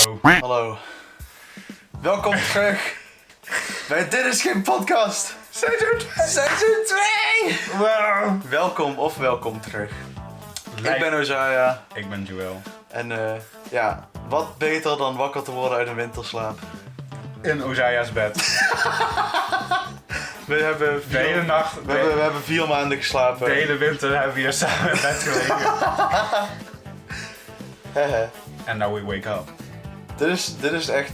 Hallo. Hallo. Welkom terug bij Dit is geen podcast. Seizoen 2. Wow. Welkom terug. Ik ben Ozaya. Ik ben Joël. En ja, wat beter dan wakker te worden uit een winterslaap. In Ozaya's bed. We hebben De hele nacht. we hebben 4 maanden geslapen. De hele winter hebben we hier samen in bed gelegen. En now we wake up. Dit is echt...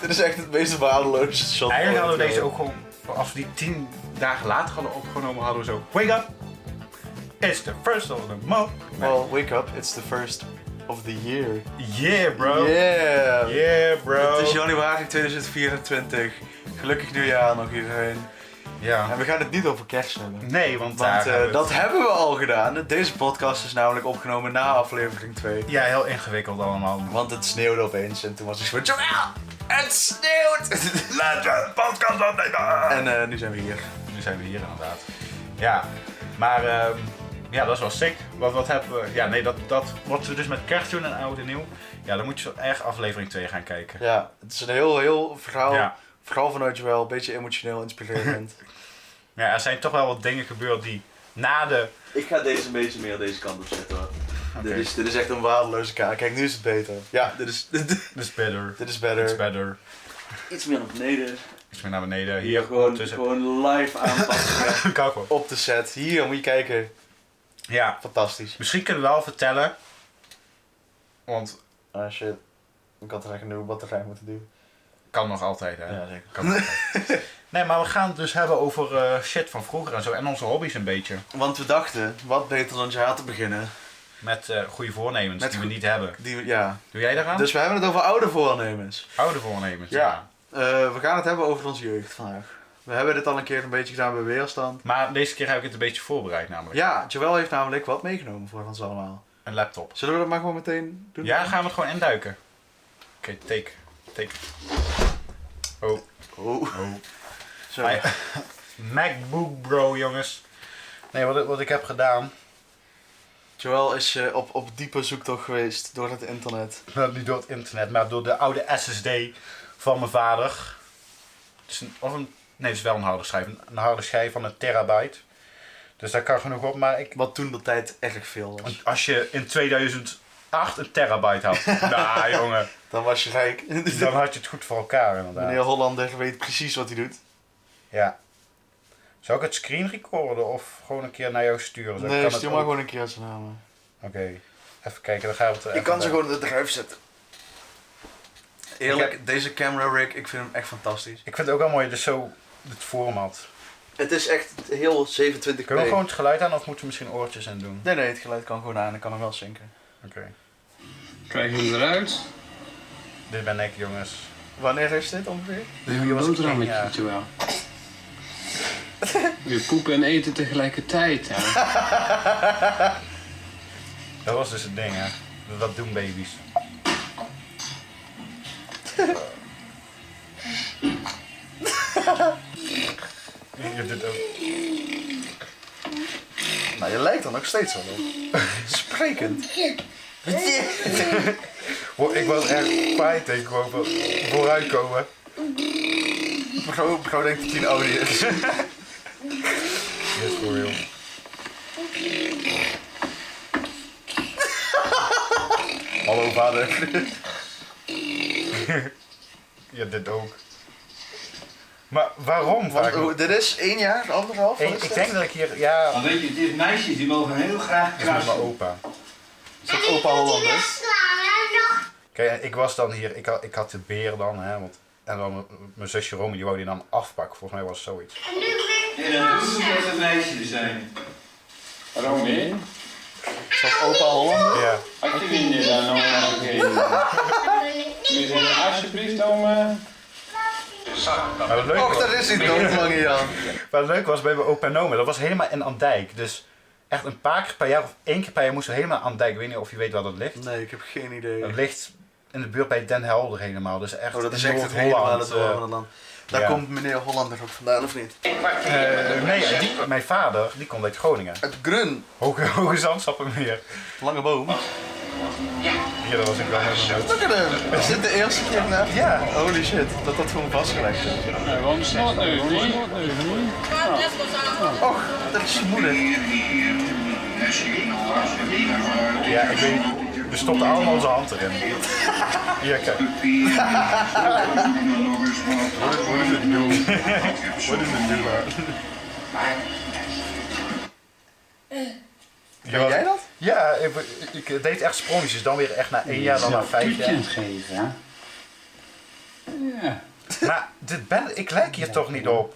dit is echt het meest waardeloze shot. Eigenlijk hadden we deze ook gewoon, als we die 10 dagen later hadden opgenomen, hadden we zo: wake up! It's the first of the month. Well, wake up, it's the first of the year. Yeah, bro. Yeah. Yeah, bro. Het is januari 2024. Gelukkig nieuwjaar nog iedereen. Ja. En we gaan het niet over kerst hebben. Nee, want Dat hebben we al gedaan. Deze podcast is namelijk opgenomen na aflevering 2. Ja, heel ingewikkeld allemaal. Want het sneeuwde opeens en toen was ik zo van: Joël, het sneeuwt! Laten we een podcast opnemen! En nu zijn we hier. Nu zijn we hier inderdaad. Ja, maar ja, dat is wel sick. Wat hebben we? Ja, nee, dat wat we dus met kerst doen en oud en nieuw. Ja, dan moet je zo erg aflevering 2 gaan kijken. Ja, het is een heel verhaal. Ja. Vooral vanuit Joël, een beetje emotioneel inspirerend. Ja, er zijn toch wel wat dingen gebeurd die na de... Ik ga deze een beetje meer deze kant op zetten hoor. Okay. Dit is echt een waardeloze kaart. Kijk, nu is het beter. Ja, dit is better. Dit is better. It's better. Iets meer naar beneden. Iets meer naar beneden. Hier gewoon live aanpassen. Kijk op. Op de set. Hier, moet je kijken. Ja. Fantastisch. Misschien kunnen we wel vertellen. Want... Ah shit. Ik had er echt een nieuwe batterij moeten doen. Kan nog altijd, hè? Ja, zeker. Kan nog altijd. Nee, maar we gaan het dus hebben over shit van vroeger en zo. En onze hobby's een beetje. Want we dachten, wat beter dan het jaar te beginnen. Met goede voornemens Met die we niet hebben. Ja. Doe jij daaraan? Dus we hebben het over oude voornemens. Oude voornemens, Ja. We gaan het hebben over onze jeugd vandaag. We hebben dit al een keer een beetje gedaan bij Weerstand. Maar deze keer heb ik het een beetje voorbereid namelijk. Ja, Joël heeft namelijk wat meegenomen voor ons allemaal. Een laptop. Zullen we dat maar gewoon meteen doen? Ja, gaan we het gewoon induiken. Oké, take. Oh. Oh. Zo. Ah, ja. MacBook bro, jongens. Nee, wat ik heb gedaan. Joël is op diepe zoektocht geweest door het internet. Nou, niet door het internet, maar door de oude SSD van mijn vader. Het is het is wel een harde schijf. Een harde schijf van 1 terabyte. Dus daar kan genoeg op, maar Wat toen de tijd erg veel was. als je in 2008 1 terabyte had. Nou jongen. Dan was je rijk. Dan had je het goed voor elkaar inderdaad. Meneer Hollander weet precies wat hij doet. Ja. Zou ik het screen recorden of gewoon een keer naar jou sturen? Nee, stuur maar gewoon een keer zijn namen. Oké. Even kijken, dan gaan we het Je kan ze gewoon in de druif zetten. Eerlijk, deze camera rig, ik vind hem echt fantastisch. Ik vind het ook wel mooi, dus zo het format. Het is echt heel 27p. Kunnen we gewoon het geluid aan of moeten we misschien oortjes in doen? Nee, het geluid kan gewoon aan en kan hem wel zinken. Oké. Krijg je hem eruit? Dit ben ik, jongens. Wanneer is dit ongeveer? Een boterhammetje, ja. Joël. Weer poepen en eten tegelijkertijd, hè? Dat was dus het ding, hè. Dat doen baby's. Je doet ook. Nou, je lijkt er nog steeds wel op. Sprekend. Ik was echt fighting, gewoon van vooruitkomen. Bro denkt dat hij een Audi is. Yes, for real. Hallo vader. Ja, dit ook. Maar waarom? Vraag ik me. Dit is 1 jaar, 1,5? Ik denk dat ik hier, ja, Dan weet je, dit meisjes die mogen heel graag dat is met mijn krassen. opa. Is dat opa Hollander? Kijk, ik was dan hier, ik had de beer dan, hè, want, en dan mijn zusje Romy, die wou die dan afpakken, volgens mij was het zoiets. En dan doen ze dat een meisje zijn. Waarom niet? Is dat opa Hollander? Ja. Had je die daar nog een keer? Wil je alsjeblieft om... Maar het leuke Och, daar is hij toch, lange Jan. Wat leuk was bij mijn opa en oma, dat was helemaal in Andijk. Dus echt een paar keer per jaar of 1 keer per jaar moesten we helemaal aan Andijk. Ik weet niet of je weet waar dat ligt. Nee, ik heb geen idee. Dat ligt in de buurt bij Den Helder helemaal. Dus echt Oh, dat is in echt het helemaal Noord-Holland. het horen van het land. Daar ja. komt meneer Hollander ook vandaan, of niet? Nee, mijn vader, die komt uit Groningen. Het Grun. Hoge Zandstappenmeer. Lange boom. Hier, dat was ik wel helemaal nooit. Look at him. Is dit de eerste keer na? Ja. Holy shit, dat gewoon vastgelegd is. Waarom snot nu? Och, dat is je moeder. Ja, ik weet. We stopten allemaal onze hand erin. Hier, kijk. What is it do? What is it do, man? Ben jij dat? Ja, ik deed echt sprongetjes. Dan weer echt na 1 jaar, dan na 5 jaar. geven, hè? Ja. Maar ik lijk hier toch niet op.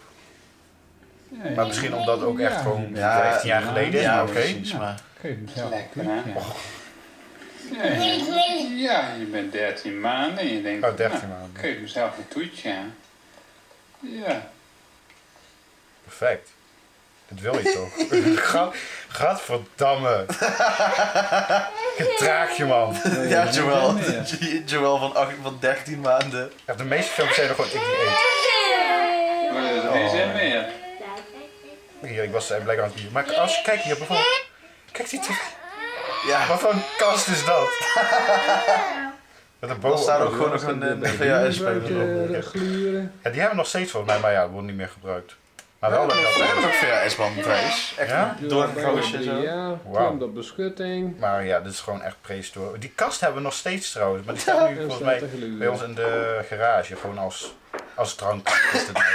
Maar misschien omdat het ook echt gewoon 15 jaar geleden is, Ja, maar oké. precies, maar... Lekker, hè? Ja, je bent 13 maanden en je denkt... Oh, 13 maanden. Kun je zelf een toetje, hè? Ja. Perfect. Dat wil je toch? Gadverdamme. Getraag man. Ja, Joël. Joël van 13 maanden. Ja, de meeste films zijn er gewoon ik die eet. Maar er is er meer. Hier, ik was blij aan het bier. Maar als je kijkt hier bijvoorbeeld. Kijk die tv. Ja, Wat voor een kast is dat? Met een dan boom. staat ook gewoon nog een VHS-speler op. Gluren. Ja, die hebben we nog steeds volgens mij, maar ja, dat wordt niet meer gebruikt. Maar wel dat We hebben ook VHS-banden thuis. Echt Ja? door een goosje en zo. Ja, Wauw. klemd op beschutting. Maar ja, dit is gewoon echt prehistorisch. Die kast hebben we nog steeds trouwens. Maar die staat nu En volgens mij staat er gluren. bij ons in de garage. Gewoon als drankkast is dit nou.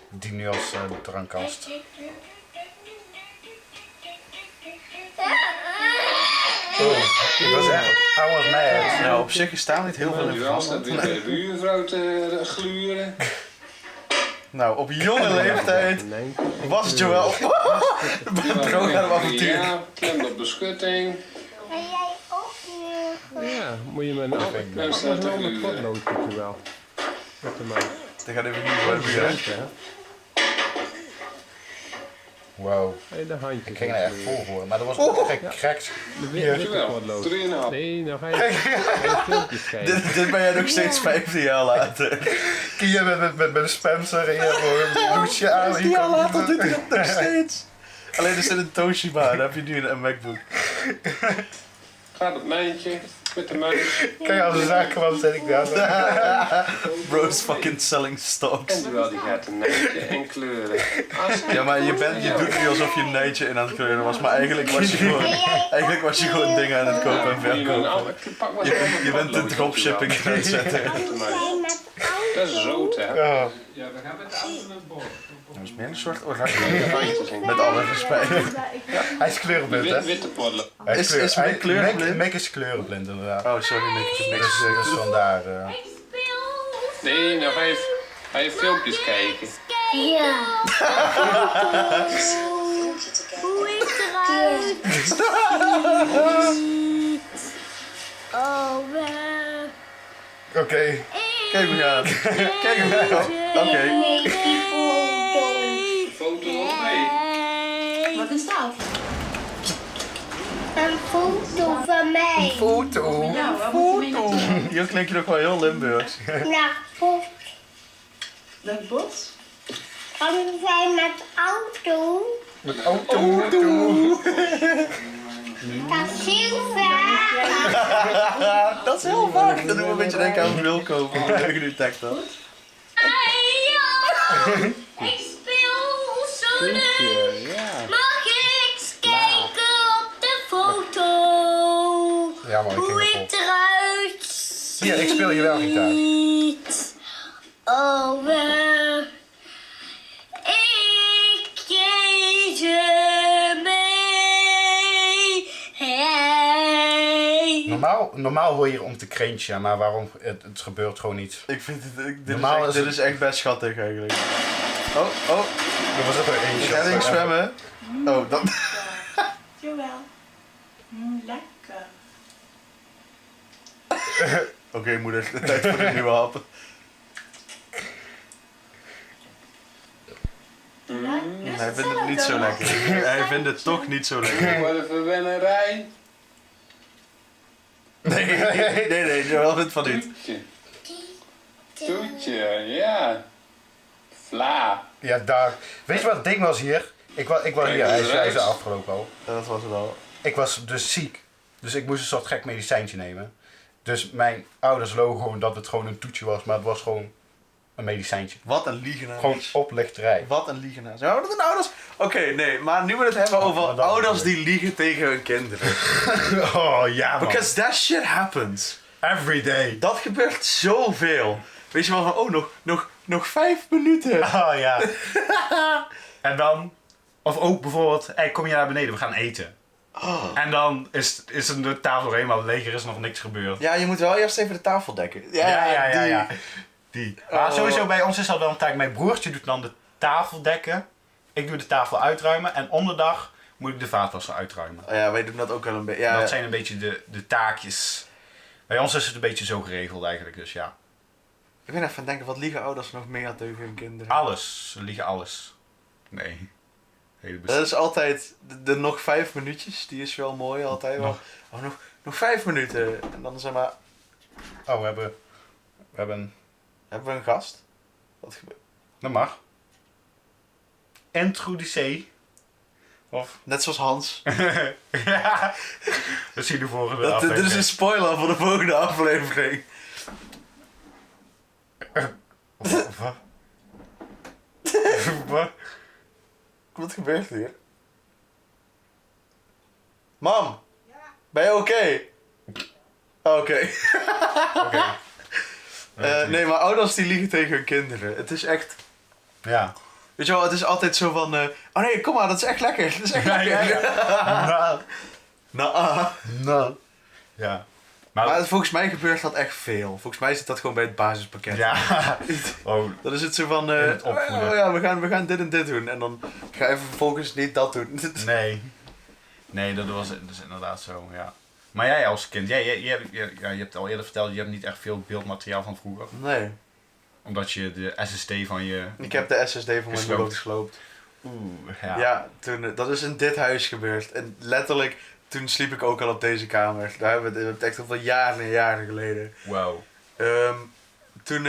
Die nu als drankkast. Oh, ik was echt... I was mad. Nou, op zich is daar niet heel veel in Nu was dat veranderd. weer bij de buurvrouw te gluren. Nou, op jonge leeftijd Nee. was Joël droog aan het avontuur. Ja, klem op de schutting. En jij ook weer. Ja, moet je met een ander Nou dat staat is er een ander gluren. potloodje wel. Met de maat. Dat gaat even niet bij de buurt. Wow. Hey, de handjes. Ik ging er echt vol voor. Maar dat was ook gekrekt. De witte Jawel, potlood. 3,5. Nee, dan ga je filmpjes kijken. Dit ben jij nog steeds 15 jaar later. Hier met een Spencer en hier voor een douche aan. 15 jaar later doet hij dat nog steeds. Alleen er zit een Toshiba, dan heb je nu een MacBook. Gaat het mijntje met de muis. Kijk, als een zakenman zet ik daar. Bro's fucking selling stocks. En terwijl die gaat een nijntje en kleuren. Ja, maar je doet nu alsof je een nijtje in aan het kleuren was, maar eigenlijk was je gewoon dingen aan het kopen en verkopen. Je bent de dropshipping aan het zetten. Dat is rood, hè? Ja. Ja, we gaan met de auto naar boven. Dat is meer een soort oranje. Met alle respect. Hij is kleurenblind, hè? Witte poddelen. Hij Is Mick kleurenblind? Mick is kleurenblind, inderdaad. Oh, sorry, Nick, ik heb niks Dus, gezegd. dus vandaar... Nee, nou ga je filmpjes kijken. Ja. Hoe ik eruit oh, Oké. Kijk, we gaan. Kijk, we gaan. Oké. Foto op mee. Wat is dat? een foto van mij. Foto. Nou, waar moet je mee naartoe? Hier klink je nog wel heel Limburgs. Naar pot. Leuk bos? Gaan wij met auto. Met auto. Naar Silva. Dat is heel vaak. Dat doet me een beetje denken aan Wilco van de nu tekst had. Ik speel zonnen. Ja. Mag ik eens kijken op de foto? Ja man, ik ging Hoe er ik eruit Hier, ik speel je wel gitaar. ziet. Oh, ik geef je mee. Hey. Normaal hoor je hier om te krentje, maar waarom? Het gebeurt gewoon niet. Ik vind het, Normaal is dit het- is echt best schattig eigenlijk. Oh, Er was er één ik shot. ga niet zwemmen. Oh, dat... Jawel. Lekker. Oké, moeder, tijd voor de nieuwe hap. Hij vindt het niet zo lekker. Hij vindt het toch niet zo lekker. Wat een verwennerij. Nee, Joël vindt van niet. Toetje. Toetje, ja. Vla. Ja, daar. Weet je wat het ding was hier? Ik was hier, hij is afgelopen al. Dat was het al. Ik was dus ziek. Dus ik moest een soort gek medicijntje nemen. Dus mijn ouders logen gewoon dat het gewoon een toetje was, maar het was gewoon een medicijntje. Wat een liegenaar. Gewoon oplichterij. Wat een liegenaar. Zou dat een ouders? Oké, nee, maar nu we het hebben over maar dat ouders is die liegen tegen hun kinderen. Oh ja, man. Because that shit happens. Every day. Dat gebeurt zoveel. Weet je wel van, oh, nog 5 minuten. Oh ja. En dan, of ook bijvoorbeeld, hey, kom je naar beneden, we gaan eten. Oh. En dan is de tafel helemaal leeg, er is nog niks gebeurd. Ja, je moet wel eerst even de tafel dekken. Ja. Die. Maar Oh. sowieso bij ons is dat wel een taak. Mijn broertje doet dan de tafel dekken. Ik doe de tafel uitruimen. En om de dag moet ik de vaatwasser uitruimen. Oh ja, wij doen dat ook wel een beetje. Ja, Dat zijn een beetje de taakjes. Bij ons is het een beetje zo geregeld eigenlijk, dus ja. Ik ben even aan het denken, wat liegen ouders nog meer tegen hun kinderen? Alles. Ze liegen alles. Nee. Hele Dat is altijd de nog 5 minuutjes, die is wel mooi altijd. Wel. Oh, nog 5 minuten. En dan zeg maar, Oh, we hebben... hebben we een gast? Wat gebeurt? Dat mag. Introducee. Of... Net zoals Hans. Ja. Dat zie je de volgende Dit aflevering. is een spoiler voor de volgende aflevering. Wat? Wat? Wat gebeurt hier? Mam! Ben je oké? Oké. Oké. Nee, maar ouders die liegen tegen hun kinderen. Het is echt... Ja. Weet je wel, het is altijd zo van... oh nee, kom maar, dat is echt lekker. Dat is echt Ja, lekker. ja. Nou. Ja. Maar volgens mij gebeurt dat echt veel. Volgens mij zit dat gewoon bij het basispakket. Ja. Oh, Dan is het zo van... het opvoeden. oh ja, we gaan dit en dit doen. En dan ga je vervolgens niet dat doen. nee. Nee, dat is inderdaad zo, ja. Maar jij als kind, je hebt al eerder verteld, je hebt niet echt veel beeldmateriaal van vroeger. Nee. Omdat je de SSD van je... Ik heb de SSD van mijn moeder gesloopt. Ja. Ja, toen, dat is in dit huis gebeurd. En letterlijk, toen sliep ik ook al op deze kamer. Daar hebben we het echt al wel jaren en jaren geleden. Wow. Toen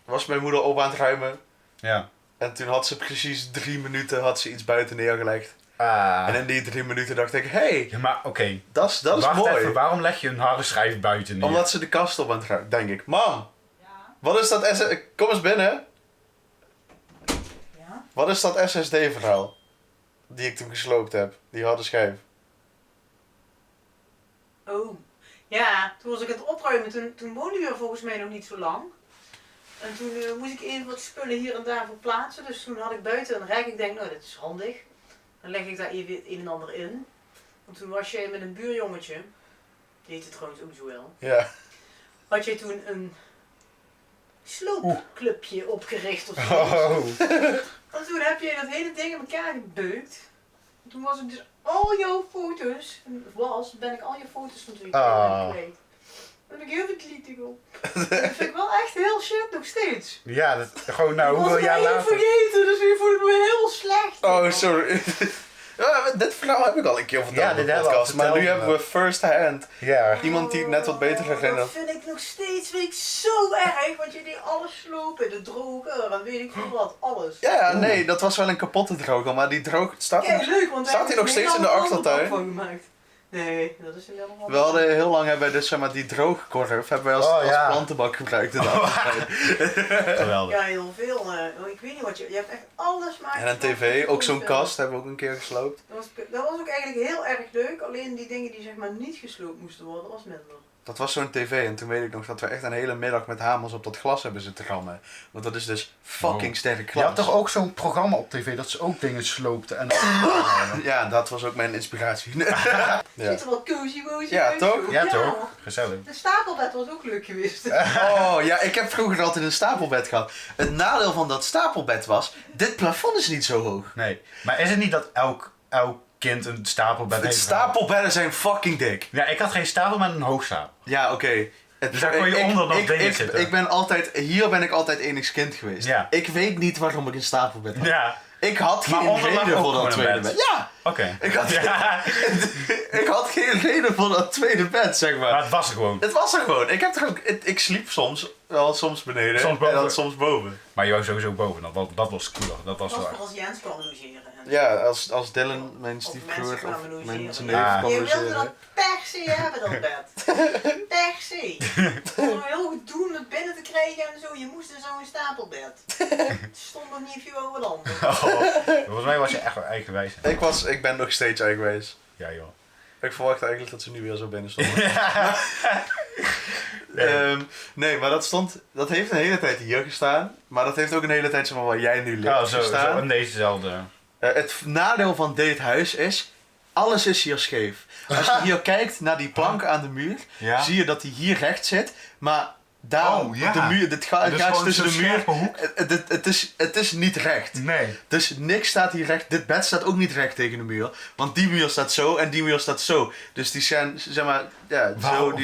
was mijn moeder op aan het ruimen. Ja. En toen had ze precies 3 minuten had ze iets buiten neergelegd. En in die 3 minuten dacht ik, hey, Ja, maar oké. dat is Wacht mooi. even, waarom leg je een harde schijf buiten neer? Omdat ze de kast op aan het ruimen, denk ik. Mam, wat is dat SSD? Kom eens binnen. Ja? Wat is dat SSD-verhaal? Die ik toen gesloopt heb. Die harde schijf. Oh. Ja, toen was ik aan het opruimen. Toen woonde je volgens mij nog niet zo lang. En toen moest ik even wat spullen hier en daar verplaatsen. Dus toen had ik buiten een rek. Ik denk, nou, dat is handig. Dan leg ik daar even het een en ander in. Want toen was jij met een buurjongetje. Die heette trouwens ook Joël. Ja. Had jij toen een sloopclubje opgericht of zo. Oh. En toen heb je dat hele ding in elkaar gebeukt. En toen was ik dus al jouw foto's, ben ik al je foto's van 2 jaar kwijt. Daar heb ik heel verdrietig op. Dat vind ik wel echt heel shit nog steeds. Ja, dat, gewoon nou, Ik was hoeveel het jaar even later... vergeten, dus nu voel ik me heel slecht. Oh, sorry. Ja, dit verhaal heb ik al een keer verteld Ja, in de dit hebben we al podcast. Maar nu verteld, hebben we first hand. Ja. Iemand die het net wat beter herinnert. Dat vind ik nog steeds zo erg, want je deed alles slopen, de droger en weet ik veel wat, alles. Ja, nee, dat was wel een kapotte droger, maar die droger staat Kijk, leuk, want staat hij nog steeds in de achtertuin? Gemaakt. Nee, dat is helemaal We hadden heel lang hebben we dus zeg maar die droogkorf hebben wij als, Oh, als ja. plantenbak gebruikt in de achtertuin. Geweldig. Ja, heel veel. Ik weet niet wat je hebt echt alles maar. En een tv, ook zo'n kast hebben we ook een keer gesloopt. Dat was ook eigenlijk heel erg leuk. Alleen die dingen die zeg maar niet gesloopt moesten worden, was minder. Dat was zo'n tv en toen weet ik nog dat we echt een hele middag met hamers op dat glas hebben zitten rammen. Want dat is dus fucking sterk Je glas. had toch ook zo'n programma op tv dat ze ook dingen sloopten en... Ja, dat was ook mijn inspiratie. Ja. Ziet er wel cozy wozy Ja, uit, toch? zo. Ja, toch? Gezellig. De stapelbed was ook leuk geweest. Oh ja, ik heb vroeger altijd een stapelbed gehad. Het nadeel van dat stapelbed was, dit plafond is niet zo hoog. Nee. Maar is het niet dat elk kind een stapelbed Het heeft? stapelbedden zijn fucking dik. Ja, ik had geen stapel, maar een hoogstapel. Ja, oké. Dus daar kon je onder nog dingen zitten. Hier ben ik altijd enigskind geweest. Ja. Ik weet niet waarom ik een stapelbed had. Ja. Ik had Maar geen onder lag reden ook voor dat gewoon een tweede bed. bed. Ja, Oké. Ik had- Ja. ik had geen reden voor dat tweede bed, zeg maar. Maar het was er gewoon. Het was er gewoon. Ik sliep soms beneden Soms boven. en dan soms boven. Maar je wou sowieso boven, dat was cooler. Dat was wel Dat echt. was als Jens kwam logeren. En Ja, als Dylan, mijn stiefbroer, mensen of kwamen mijn logeren. neef Ah. kwam Je wilde logeren. dat per se hebben, dat bed. Per se. Om heel goed doen het binnen te krijgen en zo. Je moest in zo'n stapelbed. Het stond nog niet veel over dan. Volgens mij was je echt wel eigenwijs. Ik ben nog steeds eigenwijs. Ja joh. Ik verwacht eigenlijk dat ze nu weer zo binnen stonden. Nee, maar dat heeft een hele tijd hier gestaan. Maar dat heeft ook een hele tijd, zeg maar, waar jij nu ligt Oh, zo gestaan. in dezezelfde. Het nadeel van dit huis is, alles is hier scheef. Als je hier kijkt naar die plank aan de muur, Ja? zie je dat die hier recht zit. Maar daar, Oh, ja. de muur, het gaat gewoon tussen de zo'n muur. scherpe hoek. Het is niet recht. Nee. Dus niks staat hier recht. Dit bed staat ook niet recht tegen de muur. Want die muur staat zo en die muur staat zo. Dus die zijn, zeg maar, ja, zo.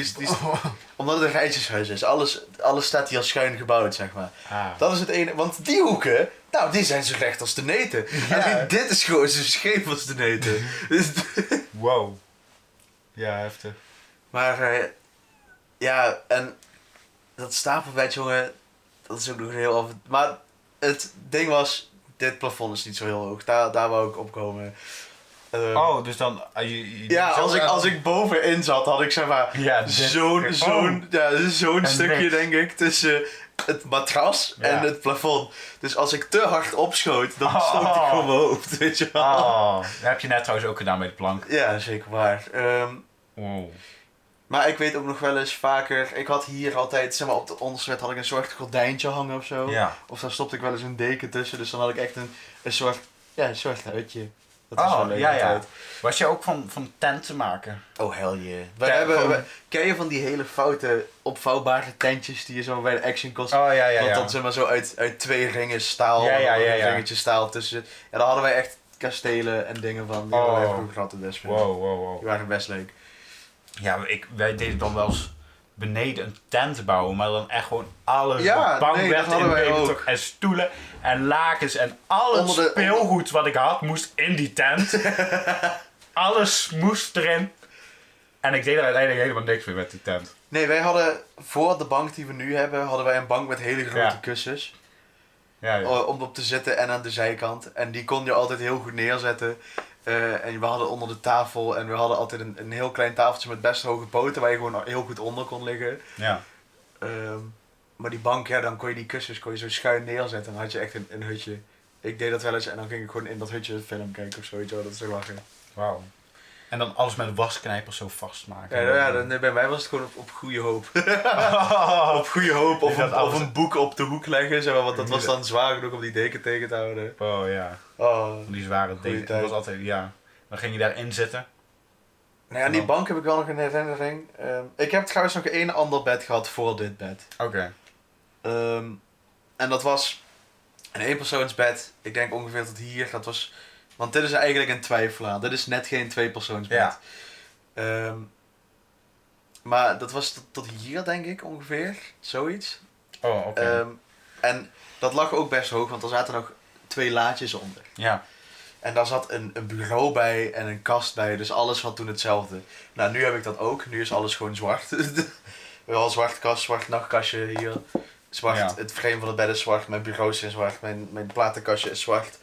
Omdat het een rijtjeshuis is. Alles staat hier schuin gebouwd, zeg maar. Ah. Dat is het ene. Want die hoeken, nou, die zijn zo recht als de neten. Alleen dit is gewoon zo scheef als de neten. Dus- Wow. Ja, heftig. maar, ja, en dat stapelbed, jongen, dat is ook nog heel af. Maar het ding was, dit plafond is niet zo heel hoog. Daar wou ik op komen. Oh, dus dan... Ja, als ik bovenin zat, had ik, zeg maar, Ja, dit- zo'n En stukje, niks. denk ik, tussen het matras Ja. en het plafond. Dus als ik te hard opschoot, dan stoot ik Oh. gewoon mijn hoofd, weet je wel. Oh, dat heb je net trouwens ook gedaan bij de plank. Ja, zeker waar. Wow. Maar ik weet ook nog wel eens vaker, ik had hier altijd, zeg maar, op de onderste wet had ik een soort gordijntje hangen of zo. Ja. Of daar stopte ik wel eens een deken tussen, dus dan had ik echt een soort huidje. Dat was wel Oh, leuk ja, ja. altijd. Was je ook van tenten maken? Oh, hell yeah. Gewoon- Ken je van die hele foute opvouwbare tentjes die je zo bij de Action kost? Oh, ja, ja, Want ja. dan, zeg maar, zo uit 2 ringen staal, Ja, ja, en dan ja, een ja. ringetje staal tussen. Ja, daar hadden wij echt kastelen en dingen van. Die Oh. hadden wij vroeger altijd best veel. Wow, wow, wow. Die waren best leuk. Ja, wij deden dan wel eens beneden een tent bouwen, maar dan echt gewoon alles. Ja, Bank nee, werd dat hadden wij inbedeld ook. en stoelen en lakens en alles Onder de- speelgoed wat ik had moest in die tent. Alles moest erin. En ik deed er uiteindelijk helemaal niks meer met die tent. Nee, wij hadden voor de bank die we nu hebben, hadden wij een bank met hele grote Ja. kussens. Ja, ja. Om op te zitten en aan de zijkant. En die kon je altijd heel goed neerzetten. En we hadden onder de tafel en we hadden altijd een heel klein tafeltje met best hoge poten waar je gewoon heel goed onder kon liggen. Ja. Maar die bank, ja, dan kon je die kussens zo schuin neerzetten en dan had je echt een hutje. Ik deed dat wel eens en dan ging ik gewoon in dat hutje een film kijken of zoiets, dat is zo lachen. Wauw. En dan alles met wasknijpers zo vastmaken. Ja, bij mij was het gewoon op goede hoop. Oh. Op goede hoop of, Is dat of alles- een boek op de hoek leggen, zeg maar, want dat was dan zwaar genoeg om die deken tegen te houden. Oh ja. Oh. Die zware Goeie dingen. Dat tijd. was altijd, ja. Dan ging je daarin zitten. Nou ja, aan die bank heb ik wel nog een herinnering. Ik heb trouwens nog één ander bed gehad voor dit bed. Oké. En dat was een eenpersoonsbed. Ik denk ongeveer tot hier. Dat was, want dit is eigenlijk een twijfelaar. Dit is net geen tweepersoonsbed. Ja. Maar dat was tot hier denk ik ongeveer. Zoiets. Oh, oké. En dat lag ook best hoog, want er zaten nog 2 laadjes onder. Ja. En daar zat een bureau bij en een kast bij, dus alles had toen hetzelfde. Nou, nu heb ik dat ook. Nu is alles gewoon zwart. Wel zwart kast, zwart nachtkastje hier. Zwart, Ja. het frame van het bed is zwart, mijn bureaus zijn zwart, mijn platenkastje is zwart.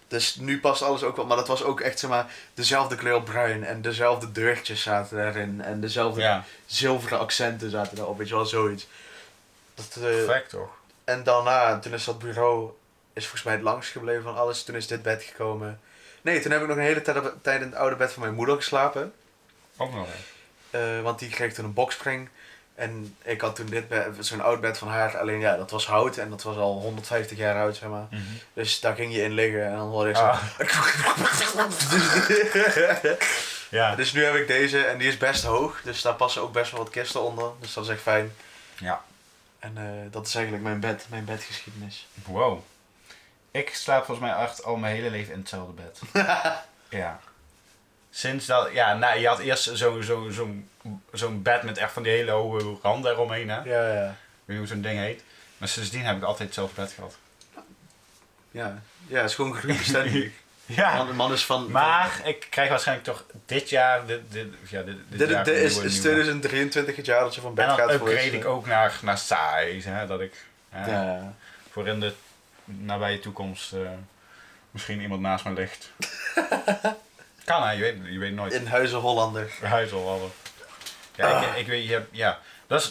Dus nu past alles ook wel, maar dat was ook echt, zeg maar, dezelfde kleur bruin en dezelfde deurtjes zaten daarin en dezelfde Ja. zilveren accenten zaten daarop, weet je wel, zoiets. Perfect toch? En daarna, toen is dat bureau, is volgens mij het langst gebleven van alles. Toen is dit bed gekomen. Nee, toen heb ik nog een hele tijd in het oude bed van mijn moeder geslapen. Ook nog eens. Want die kreeg toen een boxspring. En ik had toen dit bed, zo'n oud bed van haar. Alleen ja, dat was hout en dat was al 150 jaar oud, zeg maar. Mhm. Dus daar ging je in liggen en dan hoorde ik zo... Ah. Ja. Dus nu heb ik deze en die is best hoog. Dus daar passen ook best wel wat kisten onder. Dus dat is echt fijn. Ja. En dat is eigenlijk mijn bedgeschiedenis. Wow. Ik slaap volgens mij echt al mijn hele leven in hetzelfde bed. Ja. Sinds dat, ja, nou, je had eerst zo'n bed met echt van die hele hoge randen eromheen, hè? Ik Ja, ja. weet niet hoe zo'n ding heet. Maar sindsdien heb ik altijd hetzelfde bed gehad. Ja, het is gewoon groeibestendig. Ja. De man is van... Maar ik krijg waarschijnlijk toch dit jaar, dit jaar Dit is een nieuwe. 2023 het jaar dat je van bed En dan gaat upgrade ik ook naar size, hè, dat ik Ja. voor in de nabije toekomst Misschien iemand naast me ligt. Kan hè, je weet nooit. In Huizen Hollander. Huis al hadden. Ja, ik weet,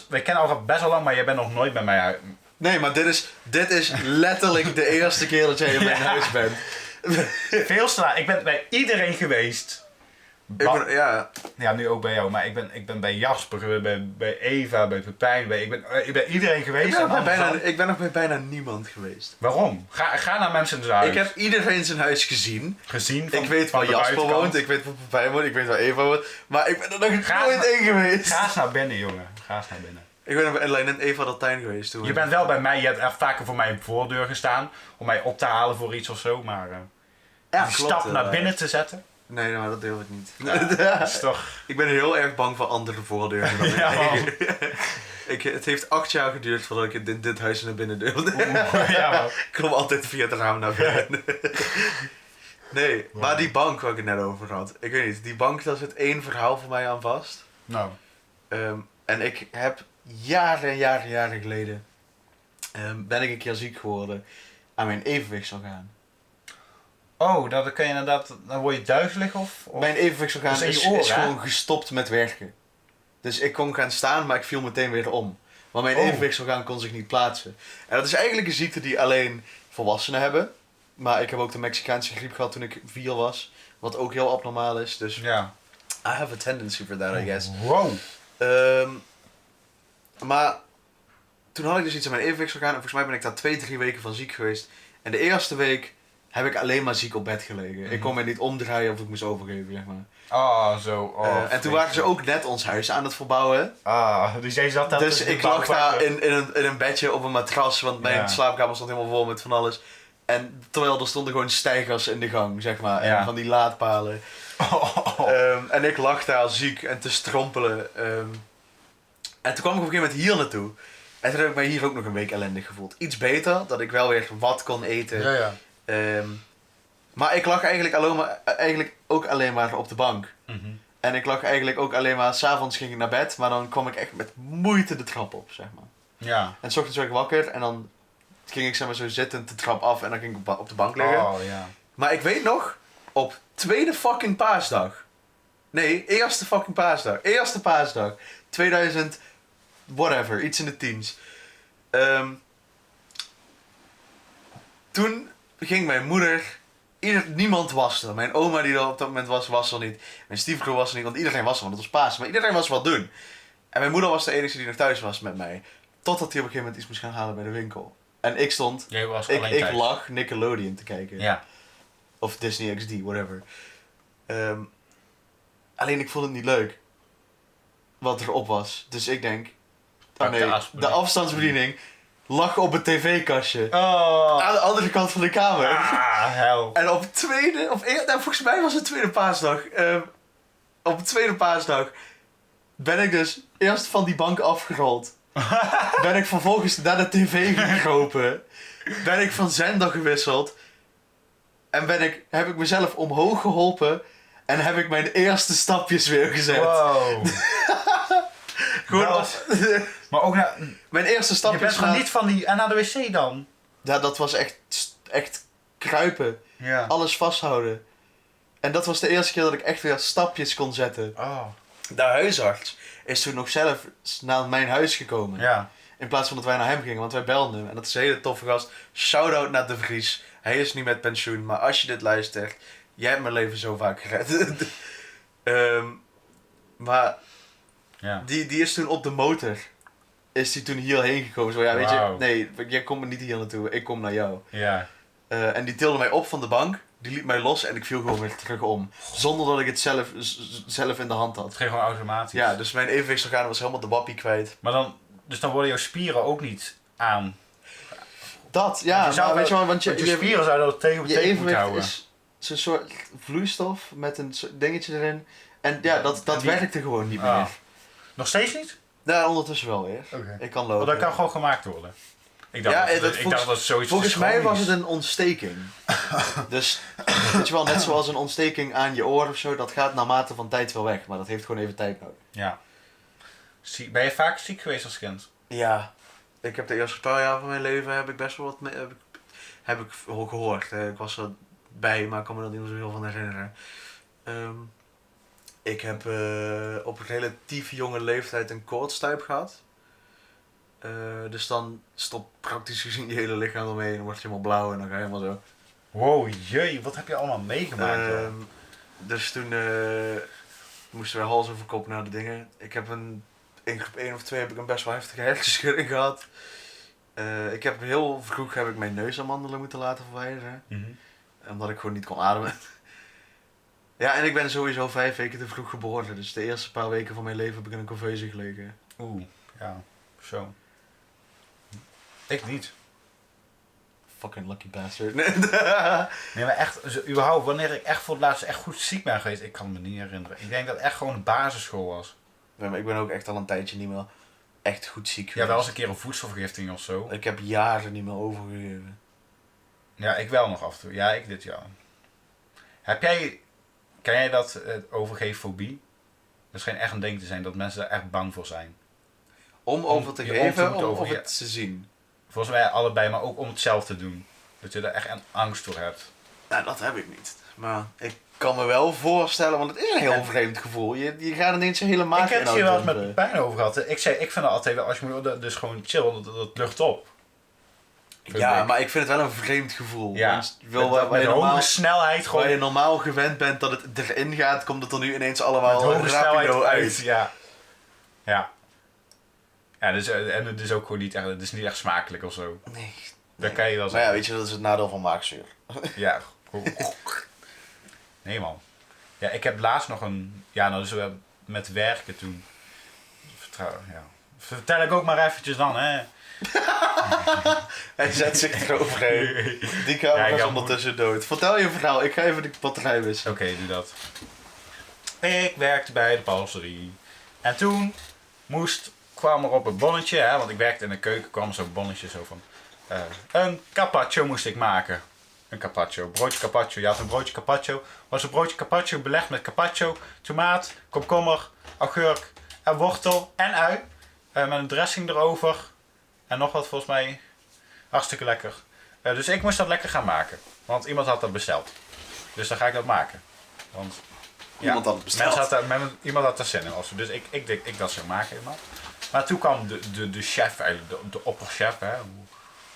wij kennen elkaar best wel lang, maar jij bent nog nooit bij mij uit. Nee, maar dit is letterlijk de eerste keer dat jij in mijn huis bent. Veel te laat. Ik ben bij iedereen geweest. Ja, nu ook bij jou, maar ik ben bij Jasper geweest, bij Eva, bij Pepijn, ik ben iedereen geweest. Ik ben nog bij bijna niemand geweest. Waarom? Ga naar mensen in zijn huis. Ik heb iedereen zijn huis gezien. Van, Ik weet van waar de Jasper buitenkant. woont, ik weet waar Pepijn woont, ik weet waar Eva woont. Maar ik ben er nog nooit in geweest. Ga eens naar binnen, jongen. Ga eens naar binnen. Ik ben alleen in Eva dat tuin geweest toen. Je bent wel bij mij, je hebt echt vaker voor mijn voordeur gestaan. Om mij op te halen voor iets of zo, maar die stap naar binnen te zetten. Nee, maar dat durf ik niet. Dat is toch... Ik ben heel erg bang voor andere voordeuren dan mijn eigen. Het heeft 8 jaar geduurd voordat ik in dit huis naar binnen durfde. Ja, man. Ik kom altijd via het raam naar binnen. Nee, maar die bank waar ik het net over had. Ik weet niet, die bank, daar zit 1 verhaal voor mij aan vast. Nou. En ik heb jaren geleden ben ik een keer ziek geworden aan mijn evenwichtsorgaan. Oh, dat kan je inderdaad... Dan word je duizelig of? Mijn evenwichtsorgaan Dus in je oren, is hè? gewoon gestopt met werken. Dus ik kon gaan staan, maar ik viel meteen weer om. Want mijn evenwichtsorgaan kon zich niet plaatsen. En dat is eigenlijk een ziekte die alleen volwassenen hebben. Maar ik heb ook de Mexicaanse griep gehad toen ik 4 was. Wat ook heel abnormaal is. Dus Ja. I have a tendency for that, I guess. Wow. Maar toen had ik dus iets aan mijn evenwichtsorgaan. En volgens mij ben ik daar 2-3 weken van ziek geweest. En de eerste week heb ik alleen maar ziek op bed gelegen. Ik kon me niet omdraaien of ik moest overgeven, zeg maar. Ah, zo. Oh, En toen waren ze ook net ons huis aan het verbouwen. Dus jij zat daar Dus ik lag daar in een bedje op een matras, want mijn slaapkamer stond helemaal vol met van alles. En terwijl er stonden gewoon stijgers in de gang, zeg maar. En van die laadpalen. En ik lag daar ziek en te strompelen. En toen kwam ik op een gegeven moment hier naartoe. En toen heb ik mij hier ook nog een week ellendig gevoeld. Iets beter, dat ik wel weer wat kon eten. Ja. Maar ik lag eigenlijk ook alleen maar op de bank. En ik lag eigenlijk ook alleen maar... 's avonds ging ik naar bed, maar dan kwam ik echt met moeite de trap op, zeg maar. Ja. En 's ochtends werd ik wakker en dan ging ik zeg maar zo zittend de trap af en dan ging ik op de bank liggen. Oh, ja. Maar ik weet nog, op tweede fucking paasdag. Nee, eerste fucking paasdag. Eerste paasdag. 2000, whatever, iets in de 10's. Toen ging mijn moeder... niemand was er. Mijn oma die er op dat moment was er niet. Mijn stiefbroer was er niet, want iedereen was er, want het was Pasen. Maar iedereen was wat doen. En mijn moeder was de enige die nog thuis was met mij. Totdat hij op een gegeven moment iets moest gaan halen bij de winkel. En ik stond... Jij was alleen ik thuis. lag Nickelodeon te kijken. Ja. Of Disney XD, whatever. Alleen ik vond het niet leuk. Wat erop was. Dus ik denk... Pak de afstandsbediening lag op het tv-kastje. Oh. Aan de andere kant van de kamer. Hel. En op volgens mij was het tweede paasdag. Op de tweede paasdag ben ik dus eerst van die bank afgerold. Ben ik vervolgens naar de tv gekropen. Ben ik van zender gewisseld. En heb ik mezelf omhoog geholpen. En heb ik mijn eerste stapjes weer gezet. Wow. Gewoon Maar ook naar... mijn eerste Je stapjes bent gewoon niet van die... En naar de wc dan? Ja, dat was echt kruipen. Ja. Alles vasthouden. En dat was de eerste keer dat ik echt weer stapjes kon zetten. Oh. De huisarts is toen nog zelf naar mijn huis gekomen. Ja. In plaats van dat wij naar hem gingen, want wij belden hem. En dat is een hele toffe gast. Shout-out naar De Vries. Hij is niet met pensioen, maar als je dit luistert... Jij hebt mijn leven zo vaak gered. Maar Ja. die is toen op de motor. Is die toen hierheen gekomen. Zo, ja, weet je, Wauw. nee, jij komt niet hier naartoe. Ik kom naar jou. Ja. En die tilde mij op van de bank. Die liet mij los en ik viel gewoon weer terug om. Zonder dat ik het zelf in de hand Het had. ging gewoon automatisch. Ja, dus mijn evenwichtsorgaan was helemaal de wappie kwijt. Maar dan... Dus dan worden jouw spieren ook niet aan. Dat, ja. Je zou maar weet je wel, want je spieren zouden dat tegen je moeten evenwicht houden. is zo'n soort vloeistof met een dingetje erin. En ja, dat werkte gewoon niet meer. Ah. Nog steeds niet? Ja, ondertussen wel weer. Oké. Ik kan Want lopen. dat kan gewoon gemaakt worden. Ik dacht, Ja, ik dacht dat het zoiets volgens mij was het een... een ontsteking. Dus, weet je wel, net zoals een ontsteking aan je oor of zo, dat gaat naarmate van tijd wel weg. Maar dat heeft gewoon even tijd nodig. Ja. Ben je vaak ziek geweest als kind? Ja, ik heb de eerste paar jaar van mijn leven heb ik best wel wat heb ik gehoord. Ik was er bij, maar ik kan me er niet meer zo heel van herinneren. Ik heb op een relatief jonge leeftijd een koortstuip gehad. Dus dan stopt praktisch gezien je hele lichaam ermee en dan word je helemaal blauw en dan ga je helemaal zo. Wow, jee, wat heb je allemaal meegemaakt, joh? Dus toen moesten we hals over kop naar de dingen. Ik heb in groep 1 of 2 heb ik een best wel heftige hersenschudding gehad. Ik heb heel vroeg heb ik mijn neusamandelen moeten laten verwijderen. Omdat ik gewoon niet kon ademen. Ja, en ik ben sowieso 5 weken te vroeg geboren. Dus de eerste paar weken van mijn leven heb ik in een couveuse gelegen. Oeh, ja, zo. Ik niet. Fucking lucky bastard. Nee, maar echt, überhaupt, wanneer ik echt voor het laatst echt goed ziek ben geweest, ik kan me niet herinneren. Ik denk dat het echt gewoon een basisschool was. Ja, maar ik ben ook echt al een tijdje niet meer echt goed ziek Ja, geweest. wel eens een keer een voedselvergiftiging of zo. Ik heb jaren niet meer overgegeven. Ja, ik wel nog af en toe. Ja, ik dit jaar. Ken jij dat overgeeffobie? Dat schijnt echt een ding te zijn, dat mensen er echt bang voor zijn. Om over te je geven om te of over- om het te zien? Volgens mij allebei, maar ook om het zelf te doen. Dat je er echt een angst voor hebt. Nou, dat heb ik niet. Maar ik kan me wel voorstellen, want het is een heel vreemd gevoel. Je gaat ineens een hele maag Ik heb het hier wel eens met dumpen. pijn over gehad. Ik vind het altijd wel, als je moet, dus gewoon chill, dat lucht op. Ja, maar ik vind het wel een vreemd gevoel. Ja, Want wel met waar je hoge normaal, snelheid gewoon. waar je normaal gewend bent dat het erin gaat, komt het er nu ineens Met allemaal hoge snelheid rapido uit. uit. Ja. Ja. Ja, dus, en het is ook gewoon niet echt, het is niet echt smakelijk of zo. Nee. Dat kan je wel Maar zeggen. ja, weet je, dat is het nadeel van maagzuur. Ja. Nee man. Ja, ik heb laatst nog een... Ja, nou dus met werken toen. Ja. Vertel ik ook maar eventjes dan, hè. Hij zet zich eroverheen. Die camera Ja, is ik ondertussen dood. Vertel je verhaal, ik ga even de batterij wisselen. Oké, doe dat. Ik werkte bij de passerie. En toen kwam er op het bonnetje, hè, want ik werkte in de keuken, kwam zo'n bonnetje zo van... een carpaccio moest ik maken. Een carpaccio, broodje carpaccio. Je had een broodje carpaccio. Was een broodje carpaccio belegd met carpaccio, tomaat, komkommer, augurk en wortel en ui. Met een dressing erover. En nog wat volgens mij. Hartstikke lekker. Dus ik moest dat lekker gaan maken. Want iemand had dat besteld. Dus dan ga ik dat maken. Want Iemand had het besteld. iemand had er zin in. Dus ik dat zou maken helemaal. Maar toen kwam de chef, eigenlijk de opperchef. Hè.